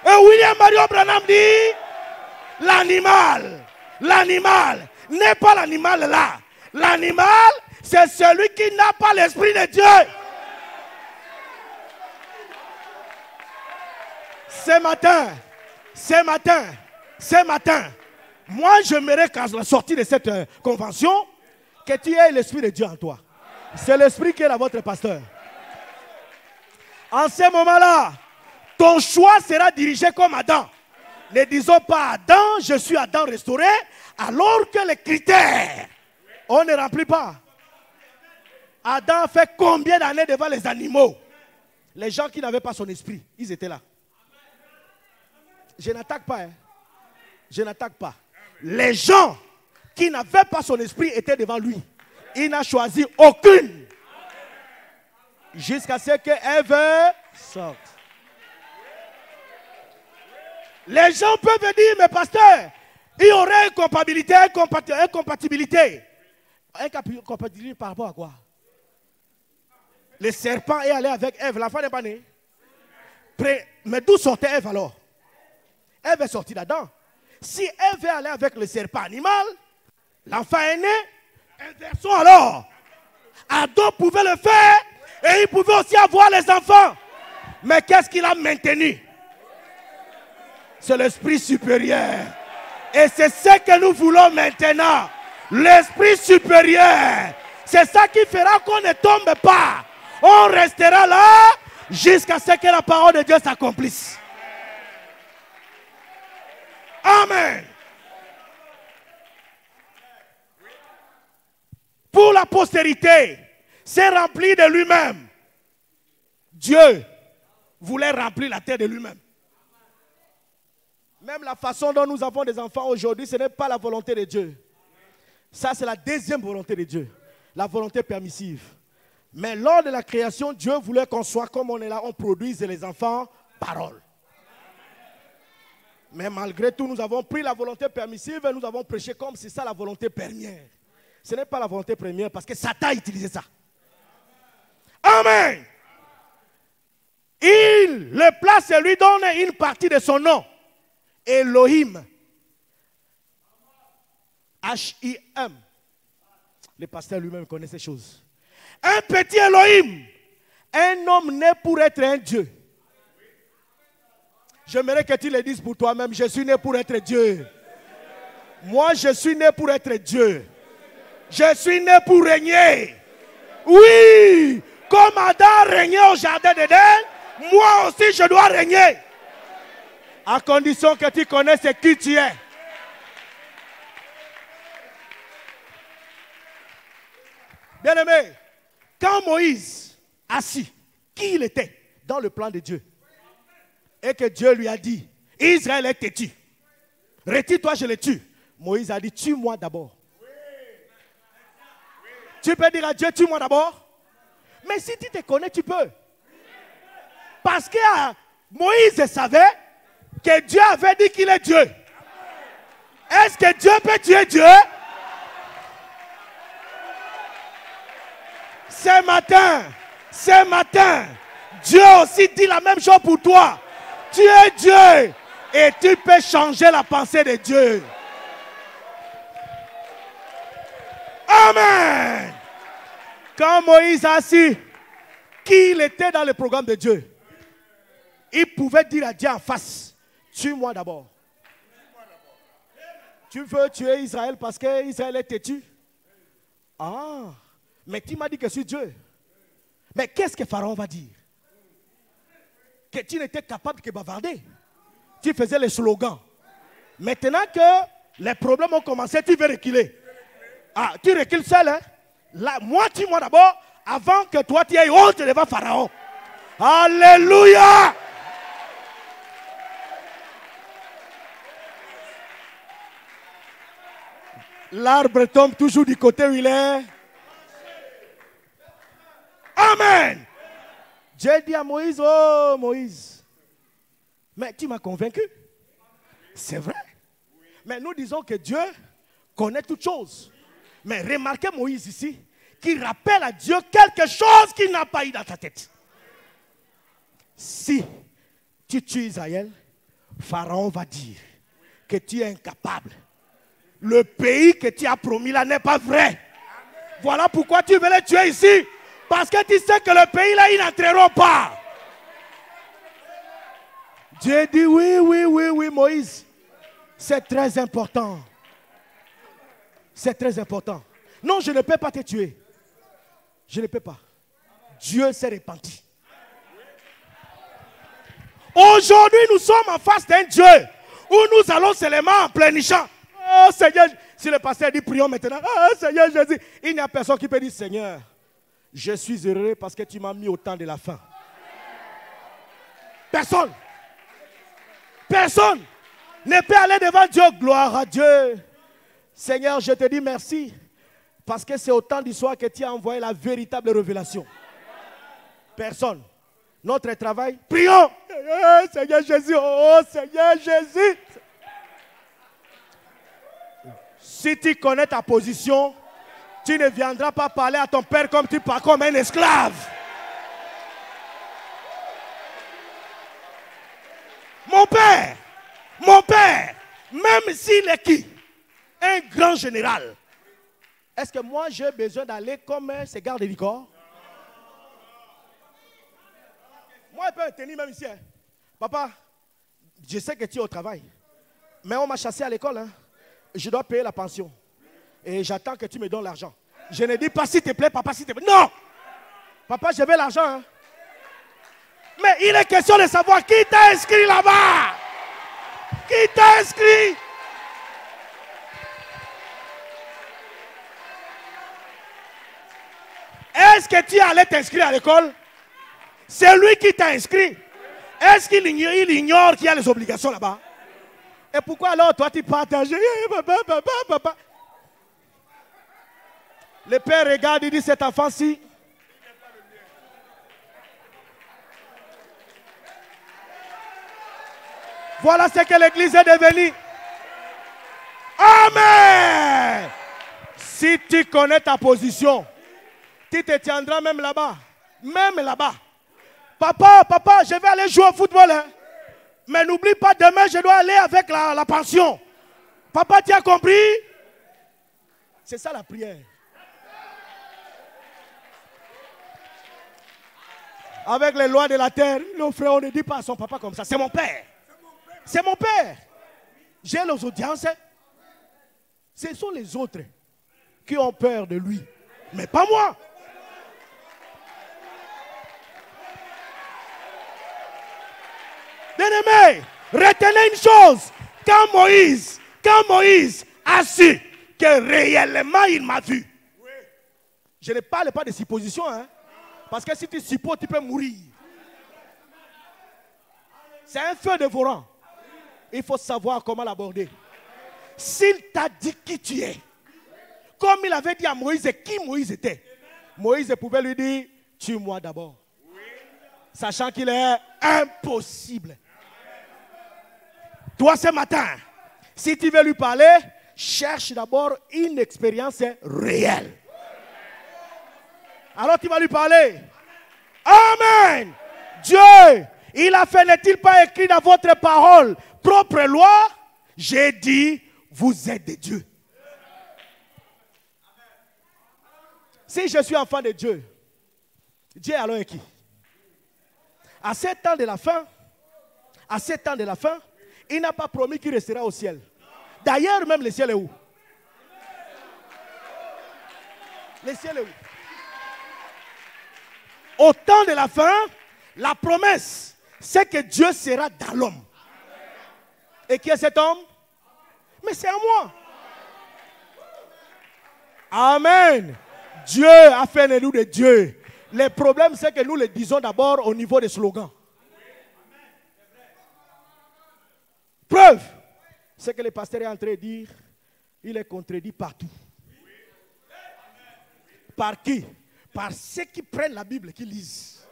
Et William Marion Branham dit, l'animal n'est pas l'animal là. L'animal, c'est celui qui n'a pas l'esprit de Dieu. Ce matin, moi j'aimerais qu'à la sortie de cette convention, que tu aies l'esprit de Dieu en toi. C'est l'esprit qui est là, votre pasteur. En ce moment-là, ton choix sera dirigé comme Adam. Ne disons pas Adam, je suis Adam restauré, alors que les critères, on ne remplit pas. Adam a fait combien d'années devant les animaux? Les gens qui n'avaient pas son esprit, ils étaient là. Je n'attaque pas. Je n'attaque pas. Les gens qui n'avaient pas son esprit étaient devant lui. Il n'a choisi aucune. Jusqu'à ce que Ève sorte. Les gens peuvent dire, mais pasteur, il y aurait incompatibilité. Incompatibilité par rapport à quoi? Le serpent est allé avec Ève, l'enfant n'est pas né. Mais d'où sortait Ève alors? Ève est sortie d'Adam. Si Ève est allée avec le serpent animal, l'enfant est né. Inversons alors. Adam pouvait le faire et il pouvait aussi avoir les enfants. Mais qu'est-ce qu'il a maintenu? C'est l'esprit supérieur. Et c'est ce que nous voulons maintenant. L'esprit supérieur. C'est ça qui fera qu'on ne tombe pas. On restera là jusqu'à ce que la parole de Dieu s'accomplisse. Amen. Pour la postérité, c'est rempli de lui-même. Dieu voulait remplir la terre de lui-même. Même la façon dont nous avons des enfants aujourd'hui, ce n'est pas la volonté de Dieu. Ça, c'est la deuxième volonté de Dieu. La volonté permissive. Mais lors de la création, Dieu voulait qu'on soit comme on est là, on produise les enfants parole. Mais malgré tout, nous avons pris la volonté permissive et nous avons prêché comme c'est ça la volonté première. Ce n'est pas la volonté première parce que Satan a utilisé ça. Amen. Il le place et lui donne une partie de son nom. Elohim. H-I-M. Le pasteur lui-même connaît ces choses. Un petit Elohim. Un homme né pour être un Dieu. J'aimerais que tu le dises pour toi-même. Je suis né pour être Dieu. Moi, je suis né pour être Dieu. Je suis né pour régner. Oui, comme Adam régnait au jardin d'Éden, moi aussi je dois régner. À condition que tu connaisses qui tu es. Bien-aimé, quand Moïse assis, qui il était dans le plan de Dieu, et que Dieu lui a dit, Israël est têtu, retire-toi, je le tue. Moïse a dit, tue-moi d'abord. Tu peux dire à Dieu, tue-moi d'abord. Mais si tu te connais, tu peux. Parce que Moïse savait que Dieu avait dit qu'il est Dieu. Est-ce que Dieu peut tuer Dieu? Ce matin, Dieu aussi dit la même chose pour toi. Tu es Dieu et tu peux changer la pensée de Dieu. Amen. Quand Moïse a su qu'il était dans le programme de Dieu, il pouvait dire à Dieu en face, tue-moi d'abord. Tu veux tuer Israël parce que Israël est têtu? Ah, mais tu m'as dit que je suis Dieu. Mais qu'est-ce que Pharaon va dire? Que tu n'étais capable que bavarder. Tu faisais les slogans. Maintenant que les problèmes ont commencé, tu veux reculer. Ah, tu recules seul, hein? Là, moi, tue-moi d'abord, avant que toi tu aies honte devant Pharaon. Alléluia! L'arbre tombe toujours du côté où il est. Amen! Dieu dit à Moïse, oh Moïse, mais tu m'as convaincu. C'est vrai. Mais nous disons que Dieu connaît toutes choses. Mais remarquez Moïse ici, qui rappelle à Dieu quelque chose qu'il n'a pas eu dans ta tête. Si tu tues Israël, Pharaon va dire que tu es incapable. Le pays que tu as promis là n'est pas vrai. Voilà pourquoi tu veux les tuer ici. Parce que tu sais que le pays là, ils n'entreront pas. Dieu dit oui, Moïse. C'est très important. C'est très important. Non, je ne peux pas te tuer. Je ne peux pas. Dieu s'est repenti. Aujourd'hui, nous sommes en face d'un Dieu où nous allons seulement en pleurnichant. Oh Seigneur, si le pasteur dit prions maintenant. Oh Seigneur Jésus, il n'y a personne qui peut dire Seigneur, je suis heureux parce que tu m'as mis au temps de la fin. Personne. Personne ne peut aller devant Dieu. Gloire à Dieu. Seigneur, je te dis merci. Parce que c'est au temps du soir que tu as envoyé la véritable révélation. Personne. Notre travail, prions. Seigneur Jésus, oh Seigneur Jésus. Si tu connais ta position, tu ne viendras pas parler à ton père comme tu parles comme un esclave. Mon père, même s'il est qui? Un grand général. Est-ce que moi j'ai besoin d'aller comme ces gardes du corps? Moi, je peux me tenir même ici. Hein. Papa, je sais que tu es au travail. Mais on m'a chassé à l'école. Hein. Je dois payer la pension. Et j'attends que tu me donnes l'argent. Je ne dis pas s'il te plaît, papa, s'il te plaît. Non! Papa, je veux l'argent. Hein. Mais il est question de savoir qui t'a inscrit là-bas. Qui t'a inscrit? Est-ce que tu allais t'inscrire à l'école? C'est lui qui t'a inscrit. Est-ce qu'il ignore qu'il y a les obligations là-bas? Et pourquoi alors toi tu partages? Papa. Le père regarde, il dit cet enfant-ci. Voilà ce que l'église est devenue. Amen. Si tu connais ta position, tu te tiendras même là-bas. Même là-bas. Papa, je vais aller jouer au football. Hein. Mais n'oublie pas, demain, je dois aller avec la pension. Papa, tu as compris? C'est ça la prière. Avec les lois de la terre, nos frères, on ne dit pas à son papa comme ça. C'est mon père. C'est mon père. J'ai les audiences. Ce sont les autres qui ont peur de lui, mais pas moi. Bien-aimé, retenez une chose. Quand Moïse a su que réellement il m'a vu. Je ne parle pas de supposition, hein, parce que si tu supposes, tu peux mourir. C'est un feu dévorant. Il faut savoir comment l'aborder. S'il t'a dit qui tu es, comme il avait dit à Moïse qui Moïse était, Moïse pouvait lui dire, tue-moi d'abord. Sachant qu'il est impossible. Toi ce matin, si tu veux lui parler, cherche d'abord une expérience réelle. Alors tu vas lui parler. Amen. Dieu, il a fait, n'est-il pas écrit dans votre parole, propre loi? J'ai dit, vous êtes des dieux. Si je suis enfant de Dieu, Dieu alors est qui? À 7 ans de la fin, il n'a pas promis qu'il restera au ciel. D'ailleurs, même le ciel est où? Le ciel est où? Au temps de la fin, la promesse, c'est que Dieu sera dans l'homme. Et qui est cet homme? Mais c'est à moi. Amen. Dieu a fait de nous des dieux. Le problème, c'est que nous le disons d'abord au niveau des slogans. Preuve, c'est que le pasteur est en train de dire, il est contredit partout. Par qui? Par ceux qui prennent la Bible, qui lisent.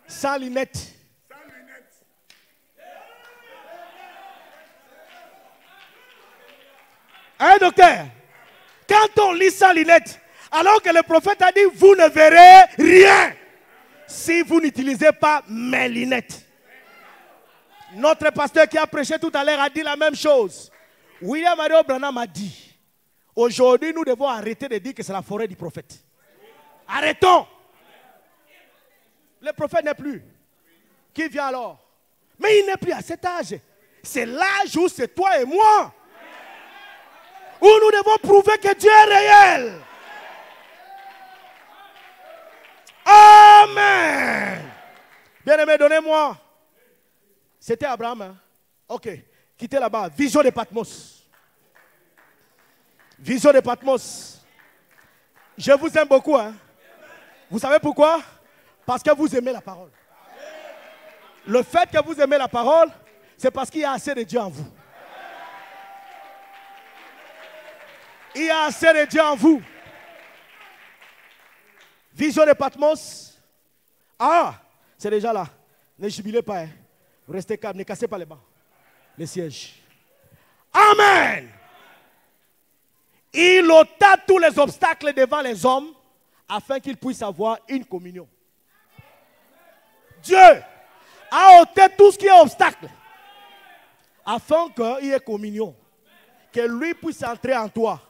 Sans lunettes. Hein, docteur? Quand on lit sans lunettes, alors que le prophète a dit, vous ne verrez rien si vous n'utilisez pas mes lunettes. Notre pasteur qui a prêché tout à l'heure a dit la même chose. William Mario Branham a dit, aujourd'hui nous devons arrêter de dire que c'est la forêt du prophète. Arrêtons. Le prophète n'est plus. Qui vient alors? Mais il n'est plus à cet âge. C'est l'âge où c'est toi et moi. Où nous devons prouver que Dieu est réel. Amen. Bien-aimé, donnez-moi. C'était Abraham. Hein? Ok. Quittez là-bas. Vision de Patmos. Vision de Patmos. Je vous aime beaucoup. Hein? Vous savez pourquoi? Parce que vous aimez la parole. Le fait que vous aimez la parole, c'est parce qu'il y a assez de Dieu en vous. Il y a assez de Dieu en vous. Vision de Patmos. Ah, c'est déjà là. Ne jubilez pas. Hein. Restez calme, ne cassez pas les bancs. Les sièges. Amen. Il ôta tous les obstacles devant les hommes afin qu'ils puissent avoir une communion. Dieu a ôté tout ce qui est obstacle afin qu'il y ait communion. Que lui puisse entrer en toi.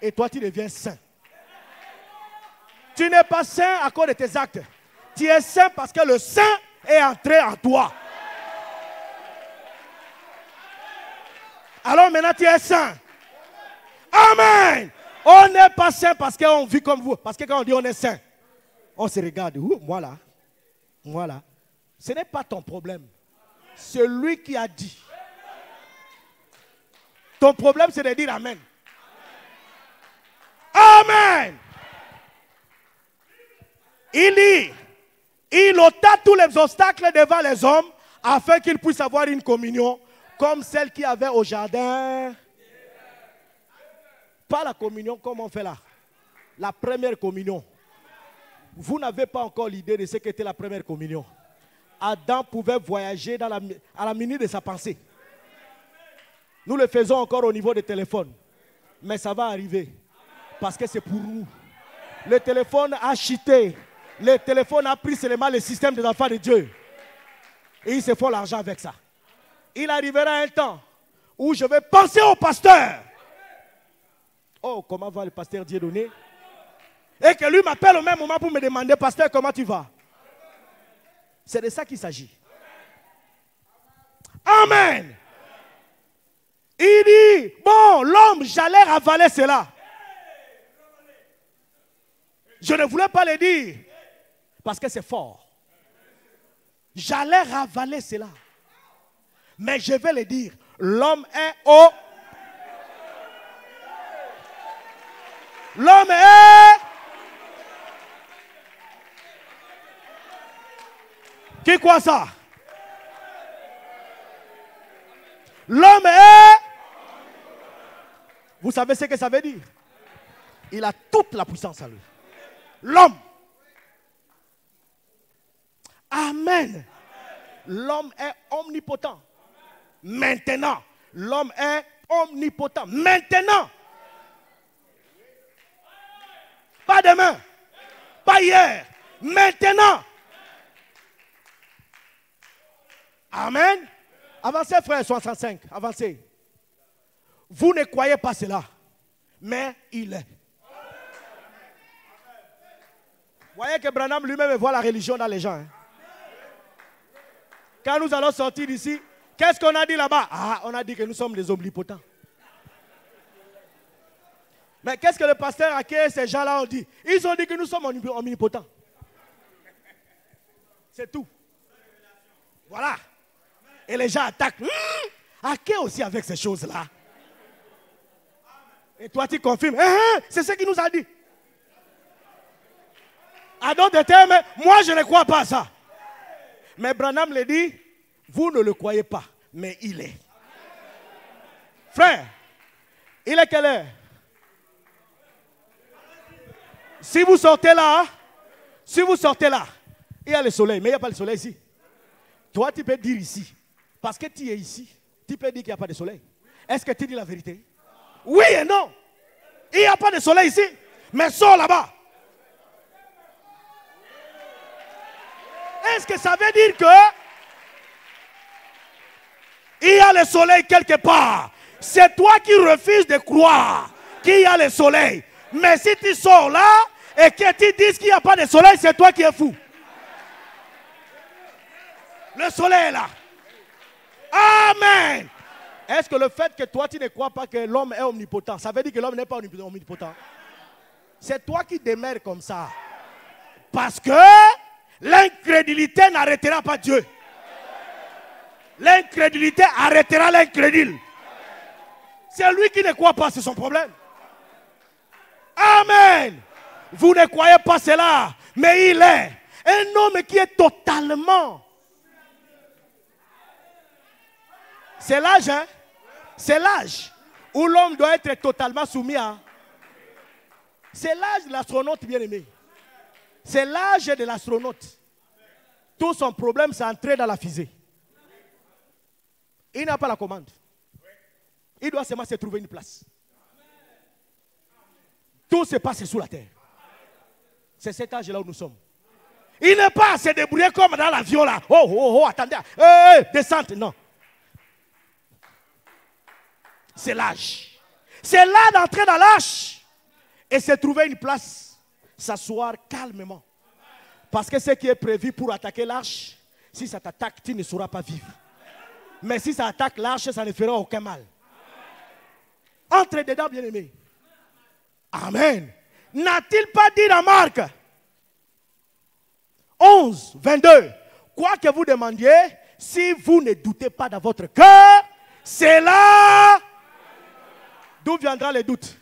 Et toi, tu deviens saint. Tu n'es pas saint à cause de tes actes. Tu es saint parce que le saint est entré en toi. Alors maintenant, tu es saint. Amen. On n'est pas saint parce qu'on vit comme vous. Parce que quand on dit on est saint, on se regarde. Moi là. Moi là. Ce n'est pas ton problème. C'est lui qui a dit. Ton problème, c'est de dire Amen. Amen. Il dit, il ôta tous les obstacles devant les hommes afin qu'ils puissent avoir une communion comme celle qu'il y avait au jardin. Pas la communion comme on fait là. La première communion. Vous n'avez pas encore l'idée de ce qu'était la première communion. Adam pouvait voyager à la minute de sa pensée. Nous le faisons encore au niveau des téléphones. Mais ça va arriver. Parce que c'est pour nous. Le téléphone a cheaté. Le téléphone a pris seulement le système des enfants de Dieu. Et ils se font l'argent avec ça. Il arrivera un temps où je vais penser au pasteur. Oh, comment va le pasteur Dieudonné? Et que lui m'appelle au même moment pour me demander, pasteur, comment tu vas? C'est de ça qu'il s'agit. Amen. Amen. Il dit, bon, l'homme, j'allais ravaler cela. Je ne voulais pas le dire parce que c'est fort. J'allais ravaler cela. Mais je vais le dire, l'homme est au... L'homme est... Qui croit ça? L'homme est... Vous savez ce que ça veut dire? Il a toute la puissance à lui. L'homme. Amen. L'homme est omnipotent. Maintenant. L'homme est omnipotent. Maintenant. Pas demain. Pas hier. Maintenant. Amen. Avancez, frère 65. Avancez. Vous ne croyez pas cela. Mais il est. Vous voyez que Branham lui-même voit la religion dans les gens. Hein? Quand nous allons sortir d'ici, qu'est-ce qu'on a dit là-bas? Ah, on a dit que nous sommes des omnipotents. Mais qu'est-ce que le pasteur Ake et ces gens-là ont dit? Ils ont dit que nous sommes omnipotents. C'est tout. Voilà. Et les gens attaquent. Ake aussi avec ces choses-là. Et toi tu confirmes. C'est ce qu'il nous a dit. À d'autres termes, moi je ne crois pas à ça. Mais Branham le dit, vous ne le croyez pas, mais il est. Frère, il est quelle heure? Si vous sortez là, il y a le soleil, mais il n'y a pas le soleil ici. Toi, tu peux dire ici, parce que tu es ici, tu peux dire qu'il n'y a pas de soleil. Est-ce que tu dis la vérité? Oui et non. Il n'y a pas de soleil ici, mais sors là-bas. Est-ce que ça veut dire que il y a le soleil quelque part? C'est toi qui refuses de croire qu'il y a le soleil. Mais si tu sors là et que tu dis qu'il n'y a pas de soleil, c'est toi qui es fou. Le soleil est là. Amen. Est-ce que le fait que toi tu ne crois pas que l'homme est omnipotent, ça veut dire que l'homme n'est pas omnipotent? C'est toi qui démères comme ça. Parce que l'incrédulité n'arrêtera pas Dieu. L'incrédulité arrêtera l'incrédule. C'est lui qui ne croit pas, c'est son problème. Amen. Vous ne croyez pas cela, mais il est un homme qui est totalement... C'est l'âge, hein? C'est l'âge où l'homme doit être totalement soumis à... C'est l'âge de l'astronaute bien-aimé. C'est l'âge de l'astronaute. Tout son problème, c'est entrer dans la fusée. Il n'a pas la commande. Il doit seulement se trouver une place. Tout se passe sous la terre. C'est cet âge-là où nous sommes. Il n'est pas à se débrouiller comme dans l'avion là. Oh, attendez. Descente, non. C'est l'âge. C'est là d'entrer dans l'âge et se trouver une place, s'asseoir calmement. Parce que ce qui est prévu pour attaquer l'arche, si ça t'attaque, tu ne sauras pas vivre. Mais si ça attaque l'arche, ça ne fera aucun mal. Entrez dedans, bien-aimés. Amen. N'a-t-il pas dit dans Marc 11, 22, quoi que vous demandiez, si vous ne doutez pas dans votre cœur, c'est là d'où viendra le doute.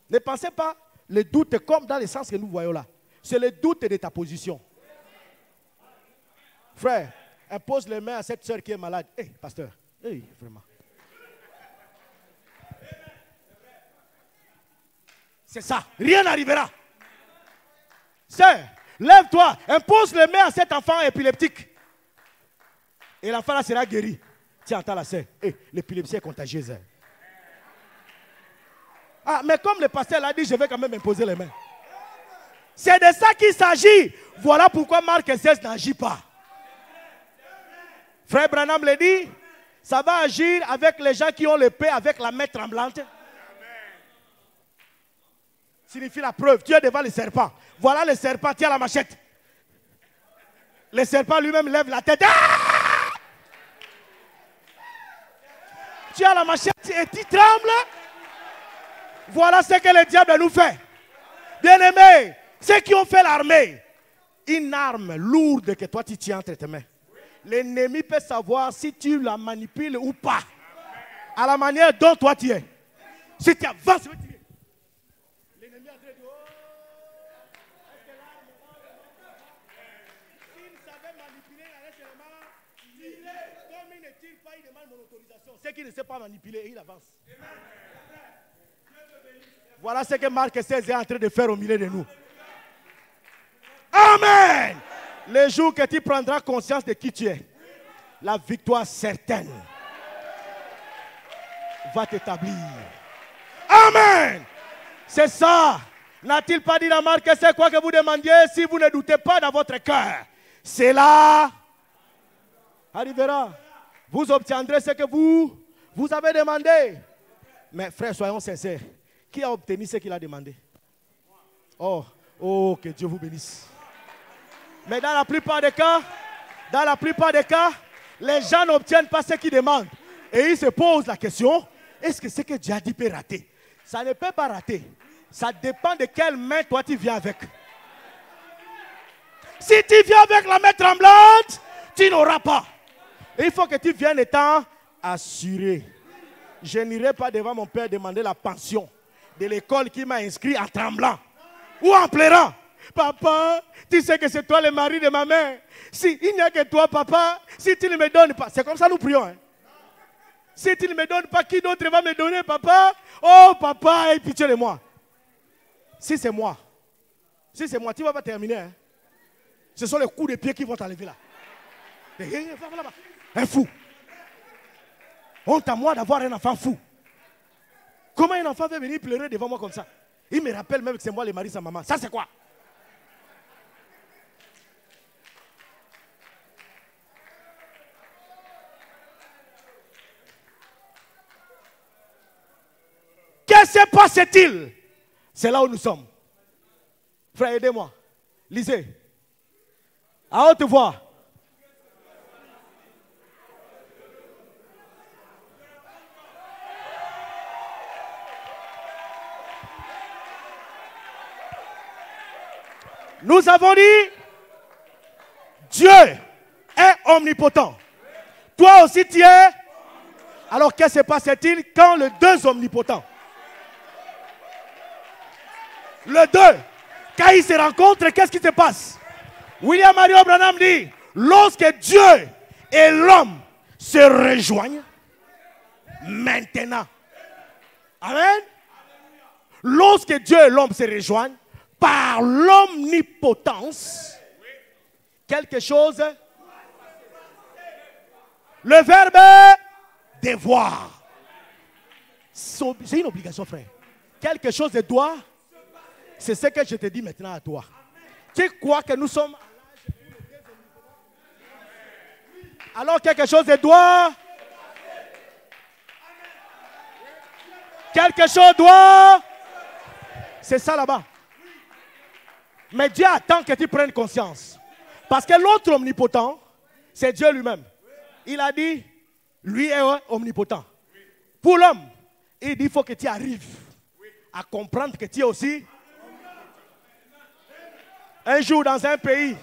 Ne pensez pas le doute comme dans le sens que nous voyons là. C'est le doute de ta position. Frère, impose les mains à cette soeur qui est malade. Pasteur, vraiment. C'est ça, rien n'arrivera. Sœur, lève-toi, impose les mains à cet enfant épileptique. Et l'enfant là sera guéri. Tiens, entends la sœur. L'épilepsie est contagieuse. Ah, mais comme le pasteur l'a dit, je vais quand même imposer les mains. C'est de ça qu'il s'agit. Voilà pourquoi Marc 16 n'agit pas. Frère Branham le dit, ça va agir avec les gens qui ont l'épée avec la main tremblante. Signifie la preuve. Tu es devant le serpent. Voilà le serpent, tiens la machette. Le serpent lui-même lève la tête. Ah! Tu as la machette et tu trembles. Voilà ce que le diable nous fait. Bien-aimés, ceux qui ont fait l'armée, une arme lourde que toi tu tiens entre tes mains. L'ennemi peut savoir si tu la manipules ou pas. À la manière dont toi tu es. Si tu avances, tu vas tirer. L'ennemi a dit, oh, est-ce que l'arme, s'il savait manipuler la tirer, comme il ne tire pas, il demande mon autorisation. C'est qu'il ne sait pas manipuler, il avance. Voilà ce que Marc 16 est en train de faire au milieu de nous. Amen. Le jour que tu prendras conscience de qui tu es, la victoire certaine va t'établir. Amen. C'est ça. N'a-t-il pas dit la Marc, c'est quoi que vous demandiez si vous ne doutez pas dans votre cœur? Cela arrivera. Vous obtiendrez ce que vous avez demandé. Mais frères, soyons sincères. Qui a obtenu ce qu'il a demandé? Oh, que Dieu vous bénisse. Mais dans la plupart des cas, les gens n'obtiennent pas ce qu'ils demandent. Et ils se posent la question, est-ce que ce que Dieu a dit peut rater? Ça ne peut pas rater. Ça dépend de quelle main toi tu viens avec. Si tu viens avec la main tremblante, tu n'auras pas. Et il faut que tu viennes étant assuré. Je n'irai pas devant mon père demander la pension de l'école qui m'a inscrit en tremblant ou en pleurant. Papa, tu sais que c'est toi le mari de ma mère. Si il n'y a que toi, papa, si tu ne me donnes pas, c'est comme ça nous prions. Hein? Si tu ne me donnes pas, qui d'autre va me donner, papa? Oh, papa, aie pitié de moi. Si c'est moi, tu ne vas pas terminer. Hein? Ce sont les coups de pied qui vont t'enlever là. Un fou. Honte à moi d'avoir un enfant fou. Comment un enfant veut venir pleurer devant moi comme ça? Il me rappelle même que c'est moi le mari de sa maman. Ça c'est quoi? Que se passe-t-il? C'est là où nous sommes. Frère, aidez-moi. Lisez. À haute voix. Nous avons dit, Dieu est omnipotent. Toi aussi tu es. Alors qu'est-ce qui se passe-t-il quand le deux omnipotent? Le deux, quand ils se rencontrent, qu'est-ce qui se passe? William Mario Branham dit, lorsque Dieu et l'homme se rejoignent, maintenant. Amen. Lorsque Dieu et l'homme se rejoignent, par l'omnipotence, quelque chose, le verbe devoir. C'est une obligation, frère. Quelque chose de doit, c'est ce que je te dis maintenant à toi. Tu crois que nous sommes alors quelque chose de doit, quelque chose doit, c'est ça là-bas. Mais Dieu attend que tu prennes conscience. Parce que l'autre omnipotent, c'est Dieu lui-même. Il a dit, lui est omnipotent. Pour l'homme, il dit, il faut que tu arrives à comprendre que tu es aussi. Un jour dans un pays,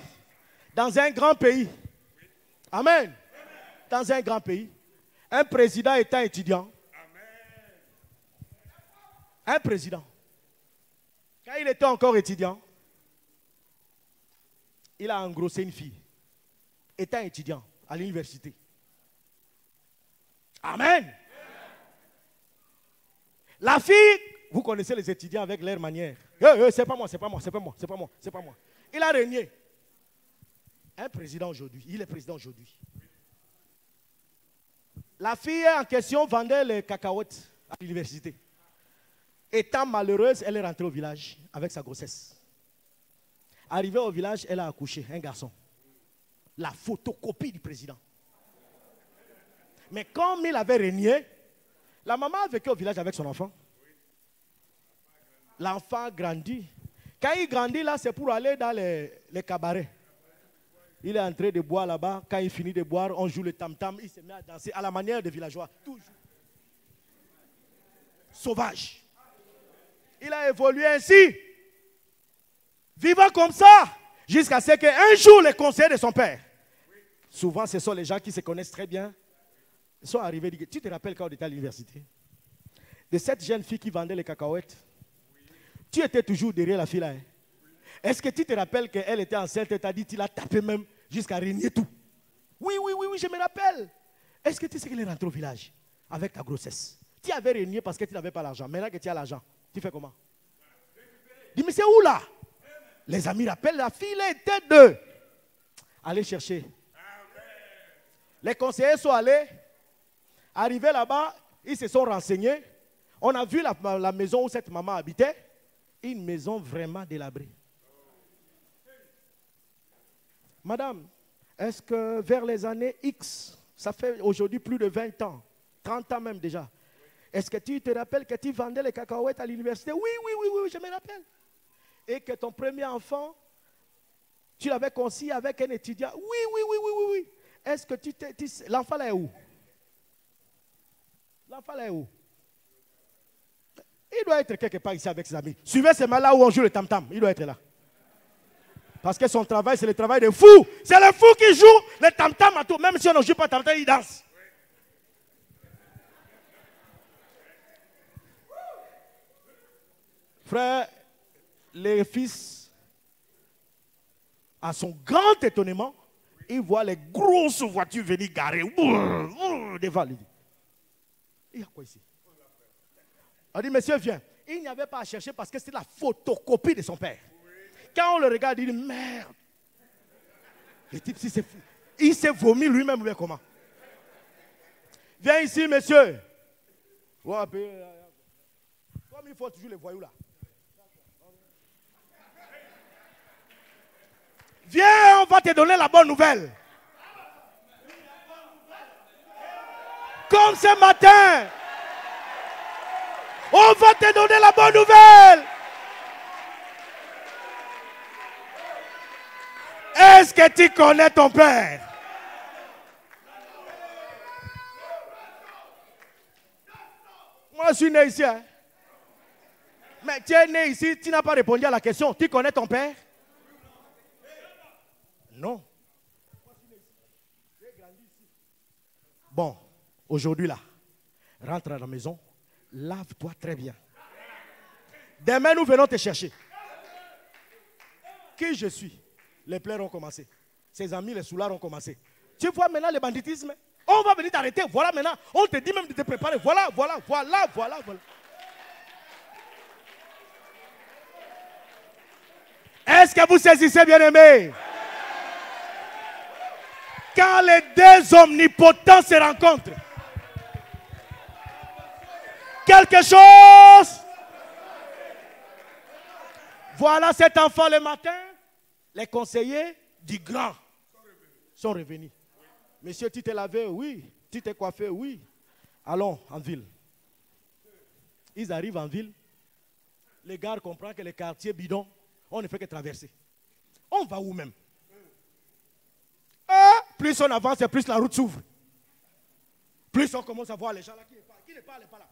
dans un grand pays. Amen. Dans un grand pays, un président étant étudiant. Un président. Quand il était encore étudiant, il a engrossé une fille, étant étudiant à l'université. Amen. La fille, vous connaissez les étudiants avec leur manière. C'est pas moi, c'est pas moi, c'est pas moi, c'est pas moi, c'est pas moi. Il a régné. Un président aujourd'hui, il est président aujourd'hui. La fille en question vendait les cacahuètes à l'université. Étant malheureuse, elle est rentrée au village avec sa grossesse. Arrivée au village, elle a accouché, un garçon. La photocopie du président. Mais comme il avait régné, la maman a vécu au village avec son enfant. L'enfant grandit. Quand il grandit là, c'est pour aller dans les cabarets. Il est en train de boire là-bas. Quand il finit de boire, on joue le tam-tam. Il se met à danser à la manière des villageois. Toujours. sauvage. Il a évolué ainsi, vivant comme ça, jusqu'à ce qu'un jour, les conseillers de son père, souvent ce sont les gens qui se connaissent très bien, sont arrivés et disent, tu te rappelles quand on était à l'université, de cette jeune fille qui vendait les cacahuètes, tu étais toujours derrière la fille là. Hein? Est-ce que tu te rappelles qu'elle était enceinte et t'as dit, tu l'as tapé même jusqu'à régner tout? Oui, je me rappelle. Est-ce que tu sais qu'elle est rentrée au village avec ta grossesse? Tu avais régné parce que tu n'avais pas l'argent. Maintenant que tu as l'argent, tu fais comment? Dis, mais c'est où là? Les amis rappellent, la fille là était deux. Allez chercher. Les conseillers sont allés. Arrivés là-bas, ils se sont renseignés. On a vu la maison où cette maman habitait. Une maison vraiment délabrée. Madame, est-ce que vers les années X, ça fait aujourd'hui plus de 20 ans, 30 ans même déjà, est-ce que tu te rappelles que tu vendais les cacahuètes à l'université? Oui, je me rappelle. Et que ton premier enfant, tu l'avais conçu avec un étudiant? Oui. Est-ce que l'enfant là est où? L'enfant là est où? Il doit être quelque part ici avec ses amis. Suivez ce mal là où on joue le tam-tam. Il doit être là. Parce que son travail, c'est le travail de fou. C'est le fou qui joue le tam-tam à tout. Même si on ne joue pas tam-tam, il danse. Frère, les fils, à son grand étonnement, ils voient les grosses voitures venir garer devant lui. Il y a quoi ici? On dit, monsieur, viens. Il n'y avait pas à chercher parce que c'est la photocopie de son père. Quand on le regarde, il dit, merde. Le type, il s'est vomi lui-même, mais comment? Viens ici, monsieur. Comme il faut toujours les voyous là. Viens, on va te donner la bonne nouvelle. Comme ce matin, on va te donner la bonne nouvelle. Est-ce que tu connais ton père? Moi, je suis né ici. Hein? Mais tu es né ici, tu n'as pas répondu à la question. Tu connais ton père? Non. Bon, aujourd'hui là, rentre à la maison, lave-toi très bien. Demain, nous venons te chercher. Qui je suis? Les plaies ont commencé. Ses amis, les soulards ont commencé. Tu vois maintenant le banditisme? On va venir t'arrêter. Voilà maintenant. On te dit même de te préparer. Voilà. Est-ce que vous saisissez, bien-aimés? Quand les deux omnipotents se rencontrent, quelque chose. Voilà cet enfant le matin. Les conseillers du grand sont revenus. Monsieur, tu t'es lavé? Oui. Tu t'es coiffé? Oui. Allons en ville. Ils arrivent en ville. Les gars comprennent que les quartiers bidons, on ne fait que traverser. On va où même? Plus on avance, plus la route s'ouvre. Plus on commence à voir les gens là qui ne parlent pas là.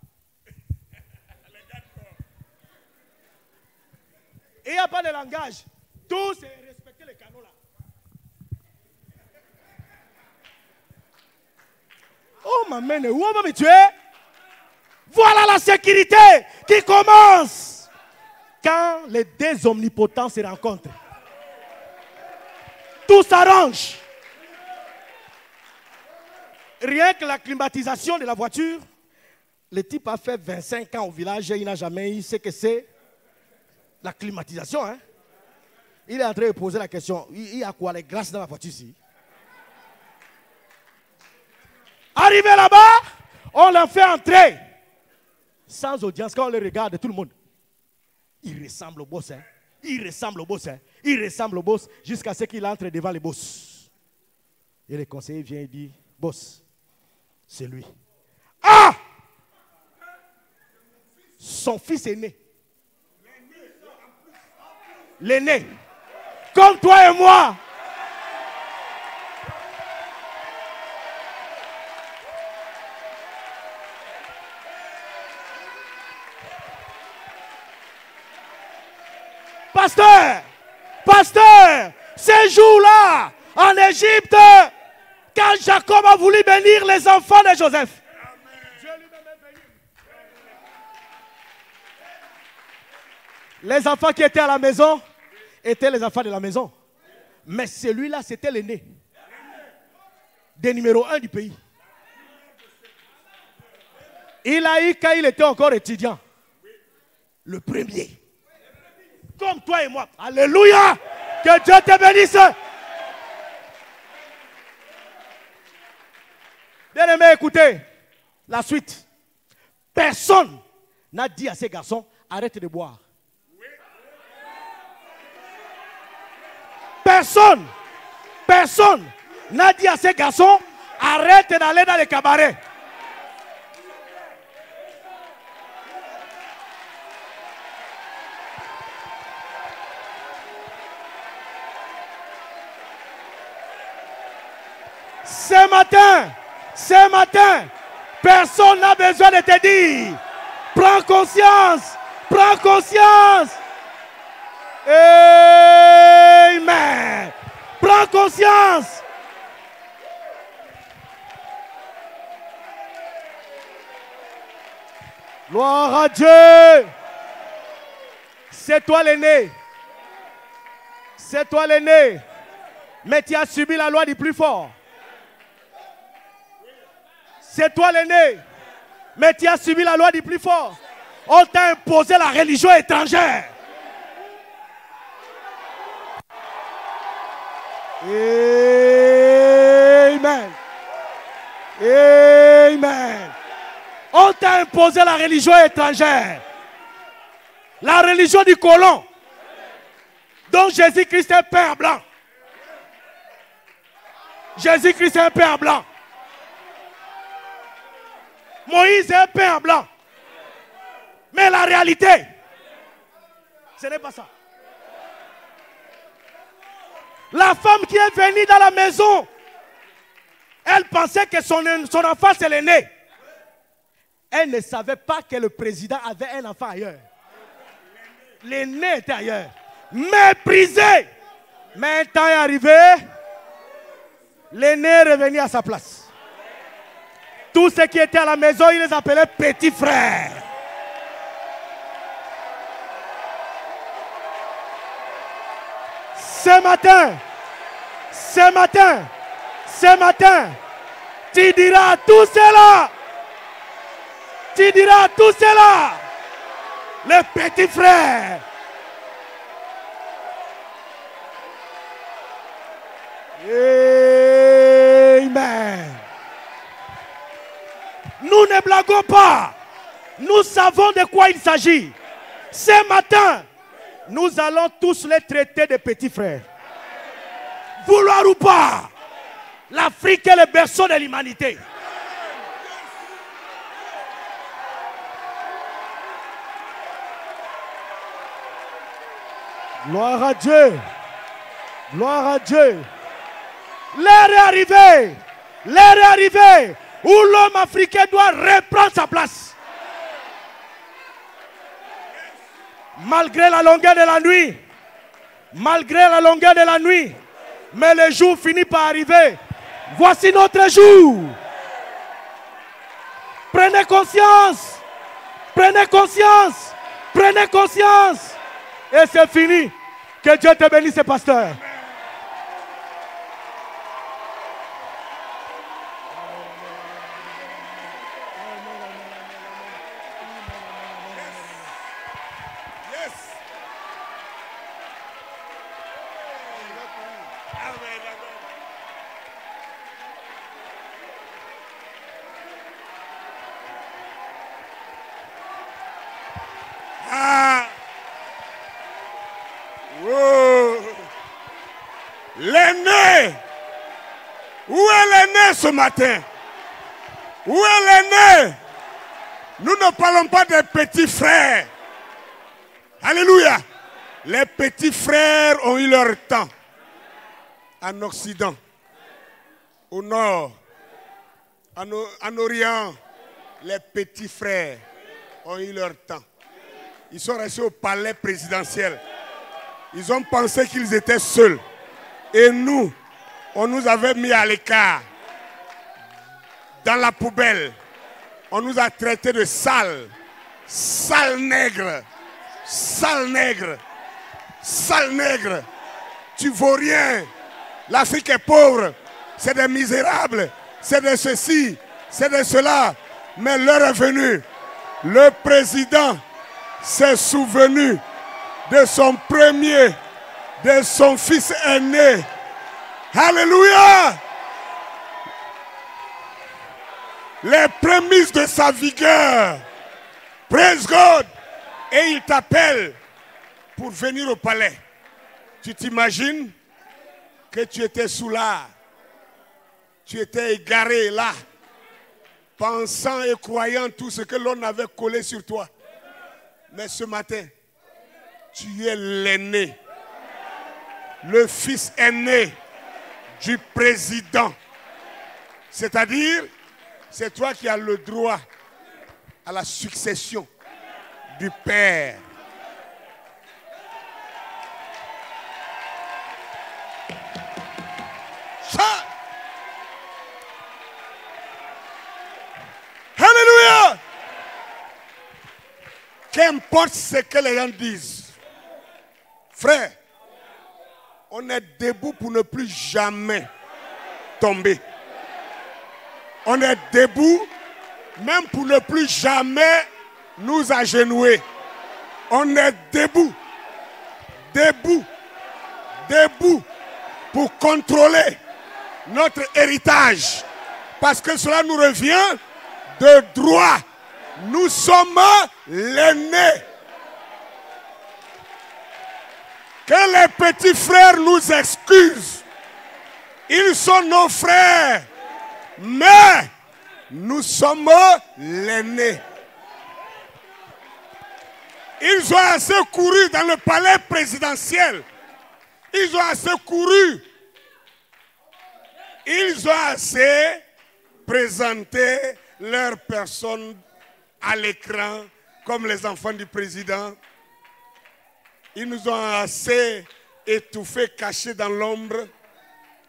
Et il n'y a pas de langage. Tout c'est respecter les canaux là. Oh m'amène, où on va me tuer? Voilà la sécurité qui commence. Quand les deux omnipotents se rencontrent, tout s'arrange. Rien que la climatisation de la voiture, le type a fait 25 ans au village et il n'a jamais eu ce que c'est la climatisation. Hein? Il est en train de poser la question, il y a quoi les glaces dans la voiture ici? Arrivé là-bas, on l'a fait entrer. Sans audience, quand on le regarde, tout le monde. Il ressemble au boss. Hein? Il ressemble au boss jusqu'à ce qu'il entre devant le boss. Et le conseiller vient et dit, boss, c'est lui. Ah! Son fils est né. L'aîné. Comme toi et moi. pasteur, ces jours-là, en Égypte, quand Jacob a voulu bénir les enfants de Joseph, Dieu lui-même est béni. Les enfants qui étaient à la maison étaient les enfants de la maison. Mais celui-là, c'était l'aîné. Des numéros 1 du pays. Il a eu quand il était encore étudiant. Le premier. Comme toi et moi. Alléluia. Que Dieu te bénisse. Bien-aimé, écoutez. La suite. Personne n'a dit à ces garçons, arrête de boire. Personne n'a dit à ces garçons, arrête d'aller dans les cabarets. Ce matin, personne n'a besoin de te dire, prends conscience. Amen. Prends conscience. Gloire à Dieu. C'est toi l'aîné. Mais tu as subi la loi du plus fort. C'est toi l'aîné. Mais tu as subi la loi du plus fort. On t'a imposé la religion étrangère. Amen. On t'a imposé la religion étrangère. La religion du colon. Donc Jésus-Christ est père blanc. Jésus-Christ est père blanc. Moïse est père blanc. Mais la réalité, ce n'est pas ça. La femme qui est venue dans la maison, elle pensait que son enfant c'est l'aîné. Elle ne savait pas que le président avait un enfant ailleurs. L'aîné était ailleurs. Méprisé. Mais un temps est arrivé, l'aîné est revenu à sa place. Tous ceux qui étaient à la maison, ils les appelaient petits frères. Ce matin, tu diras à tout cela, les petits frères. Amen. Nous ne blaguons pas. Nous savons de quoi il s'agit. Ce matin, nous allons tous les traiter de petits frères. Vouloir ou pas, l'Afrique est le berceau de l'humanité. Gloire à Dieu. L'heure est arrivée où l'homme africain doit reprendre sa place. Malgré la longueur de la nuit, mais le jour finit par arriver. Voici notre jour. Prenez conscience. Et c'est fini. Que Dieu te bénisse, pasteur. L'aîné, où est l'aîné ce matin? Où est l'aîné? Nous ne parlons pas des petits frères. Alléluia. Les petits frères ont eu leur temps. En Occident, au Nord, en Orient, les petits frères ont eu leur temps. Ils sont restés au palais présidentiel. Ils ont pensé qu'ils étaient seuls. Et nous, on nous avait mis à l'écart, dans la poubelle. On nous a traités de sales, sales nègres, sales nègres, sales nègres. Tu vaux rien. L'Afrique est pauvre. C'est des misérables. C'est de ceci, c'est de cela. Mais l'heure est venue. Le président s'est souvenu de son premier, de son fils aîné. Alléluia! Les prémices de sa vigueur. Praise God! Et il t'appelle pour venir au palais. Tu t'imagines que tu étais sous l'art. Tu étais égaré là, pensant et croyant tout ce que l'on avait collé sur toi. Mais ce matin, tu es l'aîné, le fils aîné du président. C'est-à-dire, c'est toi qui as le droit à la succession du père. Ça. Alléluia! Qu'importe ce que les gens disent. Frère, on est debout pour ne plus jamais tomber. On est debout même pour ne plus jamais nous agenouiller. On est debout, debout, debout pour contrôler notre héritage. Parce que cela nous revient de droit. Nous sommes l'aîné. Que les petits frères nous excusent. Ils sont nos frères. Mais nous sommes l'aîné. Ils ont assez couru dans le palais présidentiel. Ils ont assez couru. Ils ont assez présenté leur personne à l'écran comme les enfants du président. Ils nous ont assez étouffés, cachés dans l'ombre.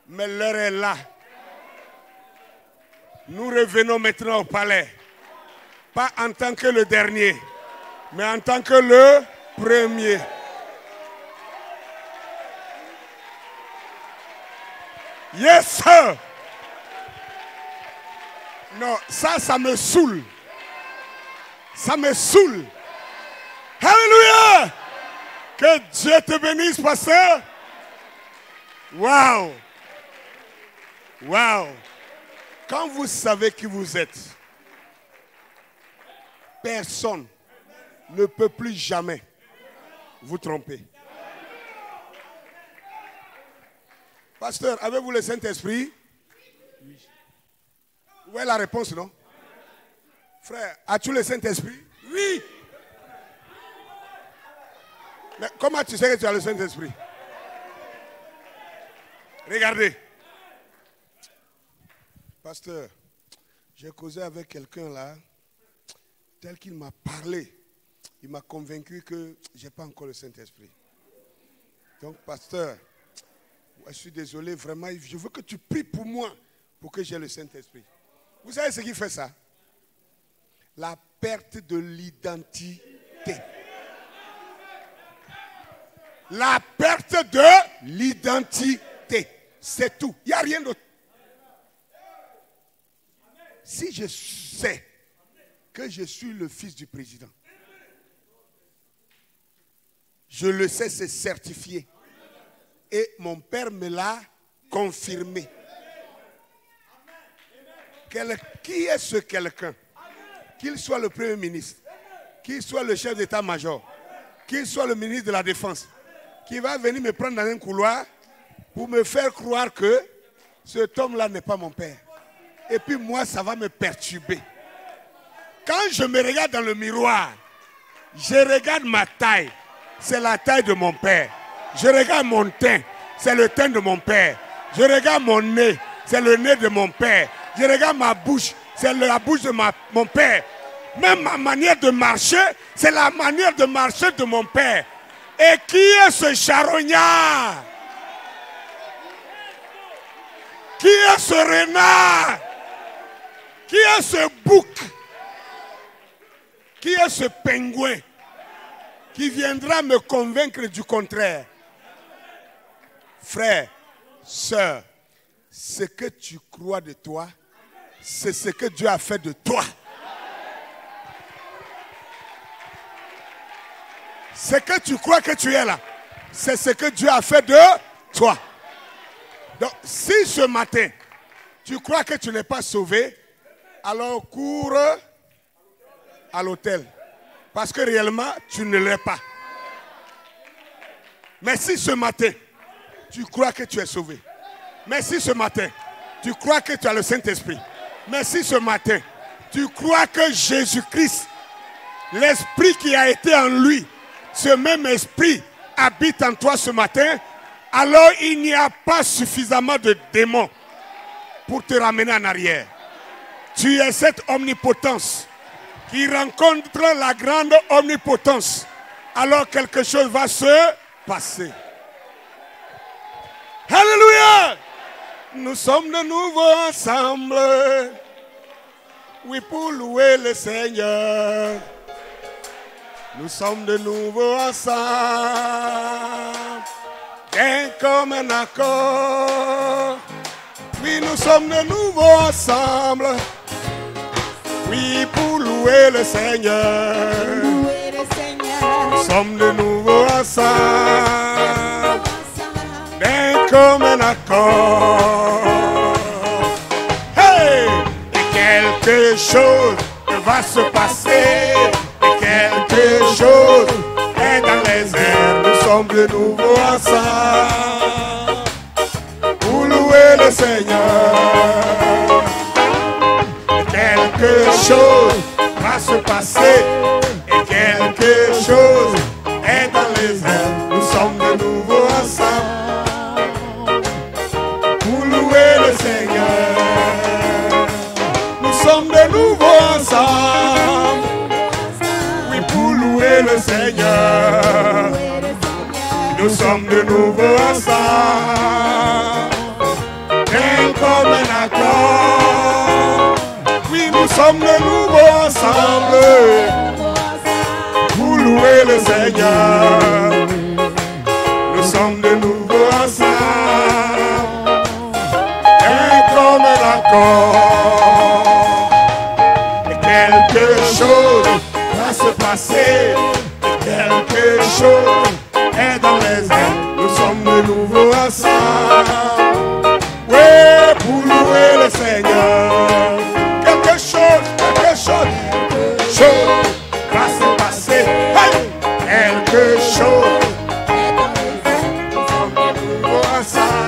Mais l'heure est là. Nous revenons maintenant au palais. Pas en tant que le dernier, mais en tant que le premier. Yes, sir. Non, ça me saoule. Ça me saoule. Alléluia. Que Dieu te bénisse, pasteur. Waouh. Waouh. Quand vous savez qui vous êtes, personne ne peut plus jamais vous tromper. Pasteur, avez-vous le Saint-Esprit? Oui. Où est la réponse, non? Frère, as-tu le Saint-Esprit? Oui. Mais comment tu sais que tu as le Saint-Esprit? Regardez. Pasteur, j'ai causé avec quelqu'un là, tel qu'il m'a parlé. Il m'a convaincu que je n'ai pas encore le Saint-Esprit. Donc, pasteur, je suis désolé, vraiment, je veux que tu pries pour moi, pour que j'aie le Saint-Esprit. Vous savez ce qui fait ça? La perte de l'identité. La perte de l'identité. C'est tout. Il n'y a rien d'autre. Si je sais que je suis le fils du président, je le sais, c'est certifié. Et mon père me l'a confirmé. Qui est ce quelqu'un? Qu'il soit le premier ministre, qu'il soit le chef d'état-major, qu'il soit le ministre de la Défense, qui va venir me prendre dans un couloir pour me faire croire que cet homme-là n'est pas mon père. Et puis moi, ça va me perturber. Quand je me regarde dans le miroir, je regarde ma taille. C'est la taille de mon père. Je regarde mon teint. C'est le teint de mon père. Je regarde mon nez. C'est le nez de mon père. Je regarde ma bouche. C'est la bouche de mon père. Même ma manière de marcher, c'est la manière de marcher de mon père. Et qui est ce charognard? Qui est ce renard? Qui est ce bouc? Qui est ce pingouin qui viendra me convaincre du contraire? Frère, sœur, ce que tu crois de toi, c'est ce que Dieu a fait de toi. Ce que tu crois que tu es là, c'est ce que Dieu a fait de toi. Donc, si ce matin, tu crois que tu n'es pas sauvé, alors cours à l'autel. Parce que réellement, tu ne l'es pas. Mais si ce matin, tu crois que tu es sauvé. Mais si ce matin, tu crois que tu as le Saint-Esprit. Mais si ce matin, tu crois que Jésus-Christ, l'Esprit qui a été en lui, ce même Esprit habite en toi ce matin, alors il n'y a pas suffisamment de démons pour te ramener en arrière. Tu es cette omnipotence qui rencontre la grande omnipotence. Alors quelque chose va se passer. Alléluia! Nous sommes de nouveau ensemble. Oui, pour louer le Seigneur. Nous sommes de nouveau ensemble. Bien comme un accord. Oui, nous sommes de nouveau ensemble. Oui, pour louer le Seigneur. Nous sommes de nouveau ensemble. Bien comme un accord. Hey! Et quelque chose va se passer. Et quelque chose est dans les airs. Nous sommes de nouveau ensemble. Pour louer le Seigneur. Et quelque chose va se passer. Et quelque chose est dans les airs. Nous sommes de nouveau ensemble. Le Seigneur, nous sommes de nouveau ensemble. Oui, pour louer le Seigneur, nous sommes de nouveau ensemble. Bien comme un accord. Oui, nous sommes de nouveau ensemble. Pour louer le Seigneur, nous sommes de nouveau ensemble. Comme un accord. Et quelque chose va se passer. Et quelque chose est dans les airs. Nous sommes de nouveau ensemble. Oui, pour louer le Seigneur. Quelque chose va se passer. Hey! Quelque chose est dans les airs. Nous sommes de nouveau ensemble.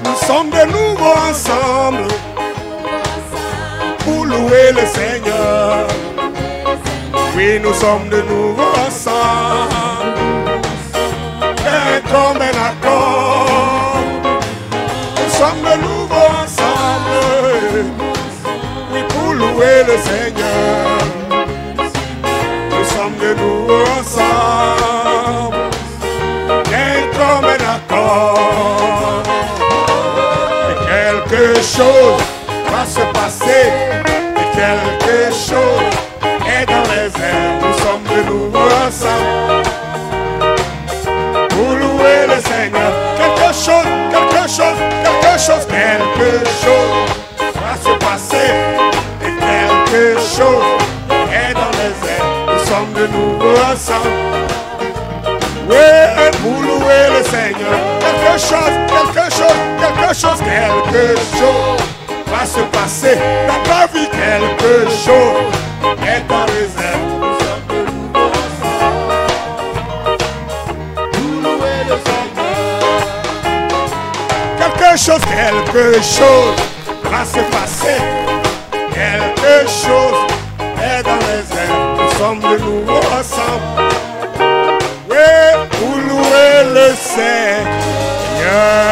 Nous sommes de nouveau ensemble pour louer le Seigneur. Oui, nous sommes de nouveau ensemble, bien comme un accord. Nous sommes de nouveau ensemble, oui, pour louer le Seigneur. Nous sommes de nouveau ensemble, bien comme un accord. Quelque chose va se passer. Et quelque chose est dans les airs. Nous sommes de nouveau ensemble pour louer le Seigneur. Quelque chose va se passer. Et quelque chose est dans les airs. Nous sommes de nouveau ensemble. Oui, pour louer le Seigneur. Quelque chose va se passer dans ta vie. Quelque chose est dans les airs. Nous sommes de nouveau ensemble pour louer le Seigneur. Quelque chose va se passer. Quelque chose est dans les airs. rassemble-nous ensemble. Oui, pour louer le Seigneur.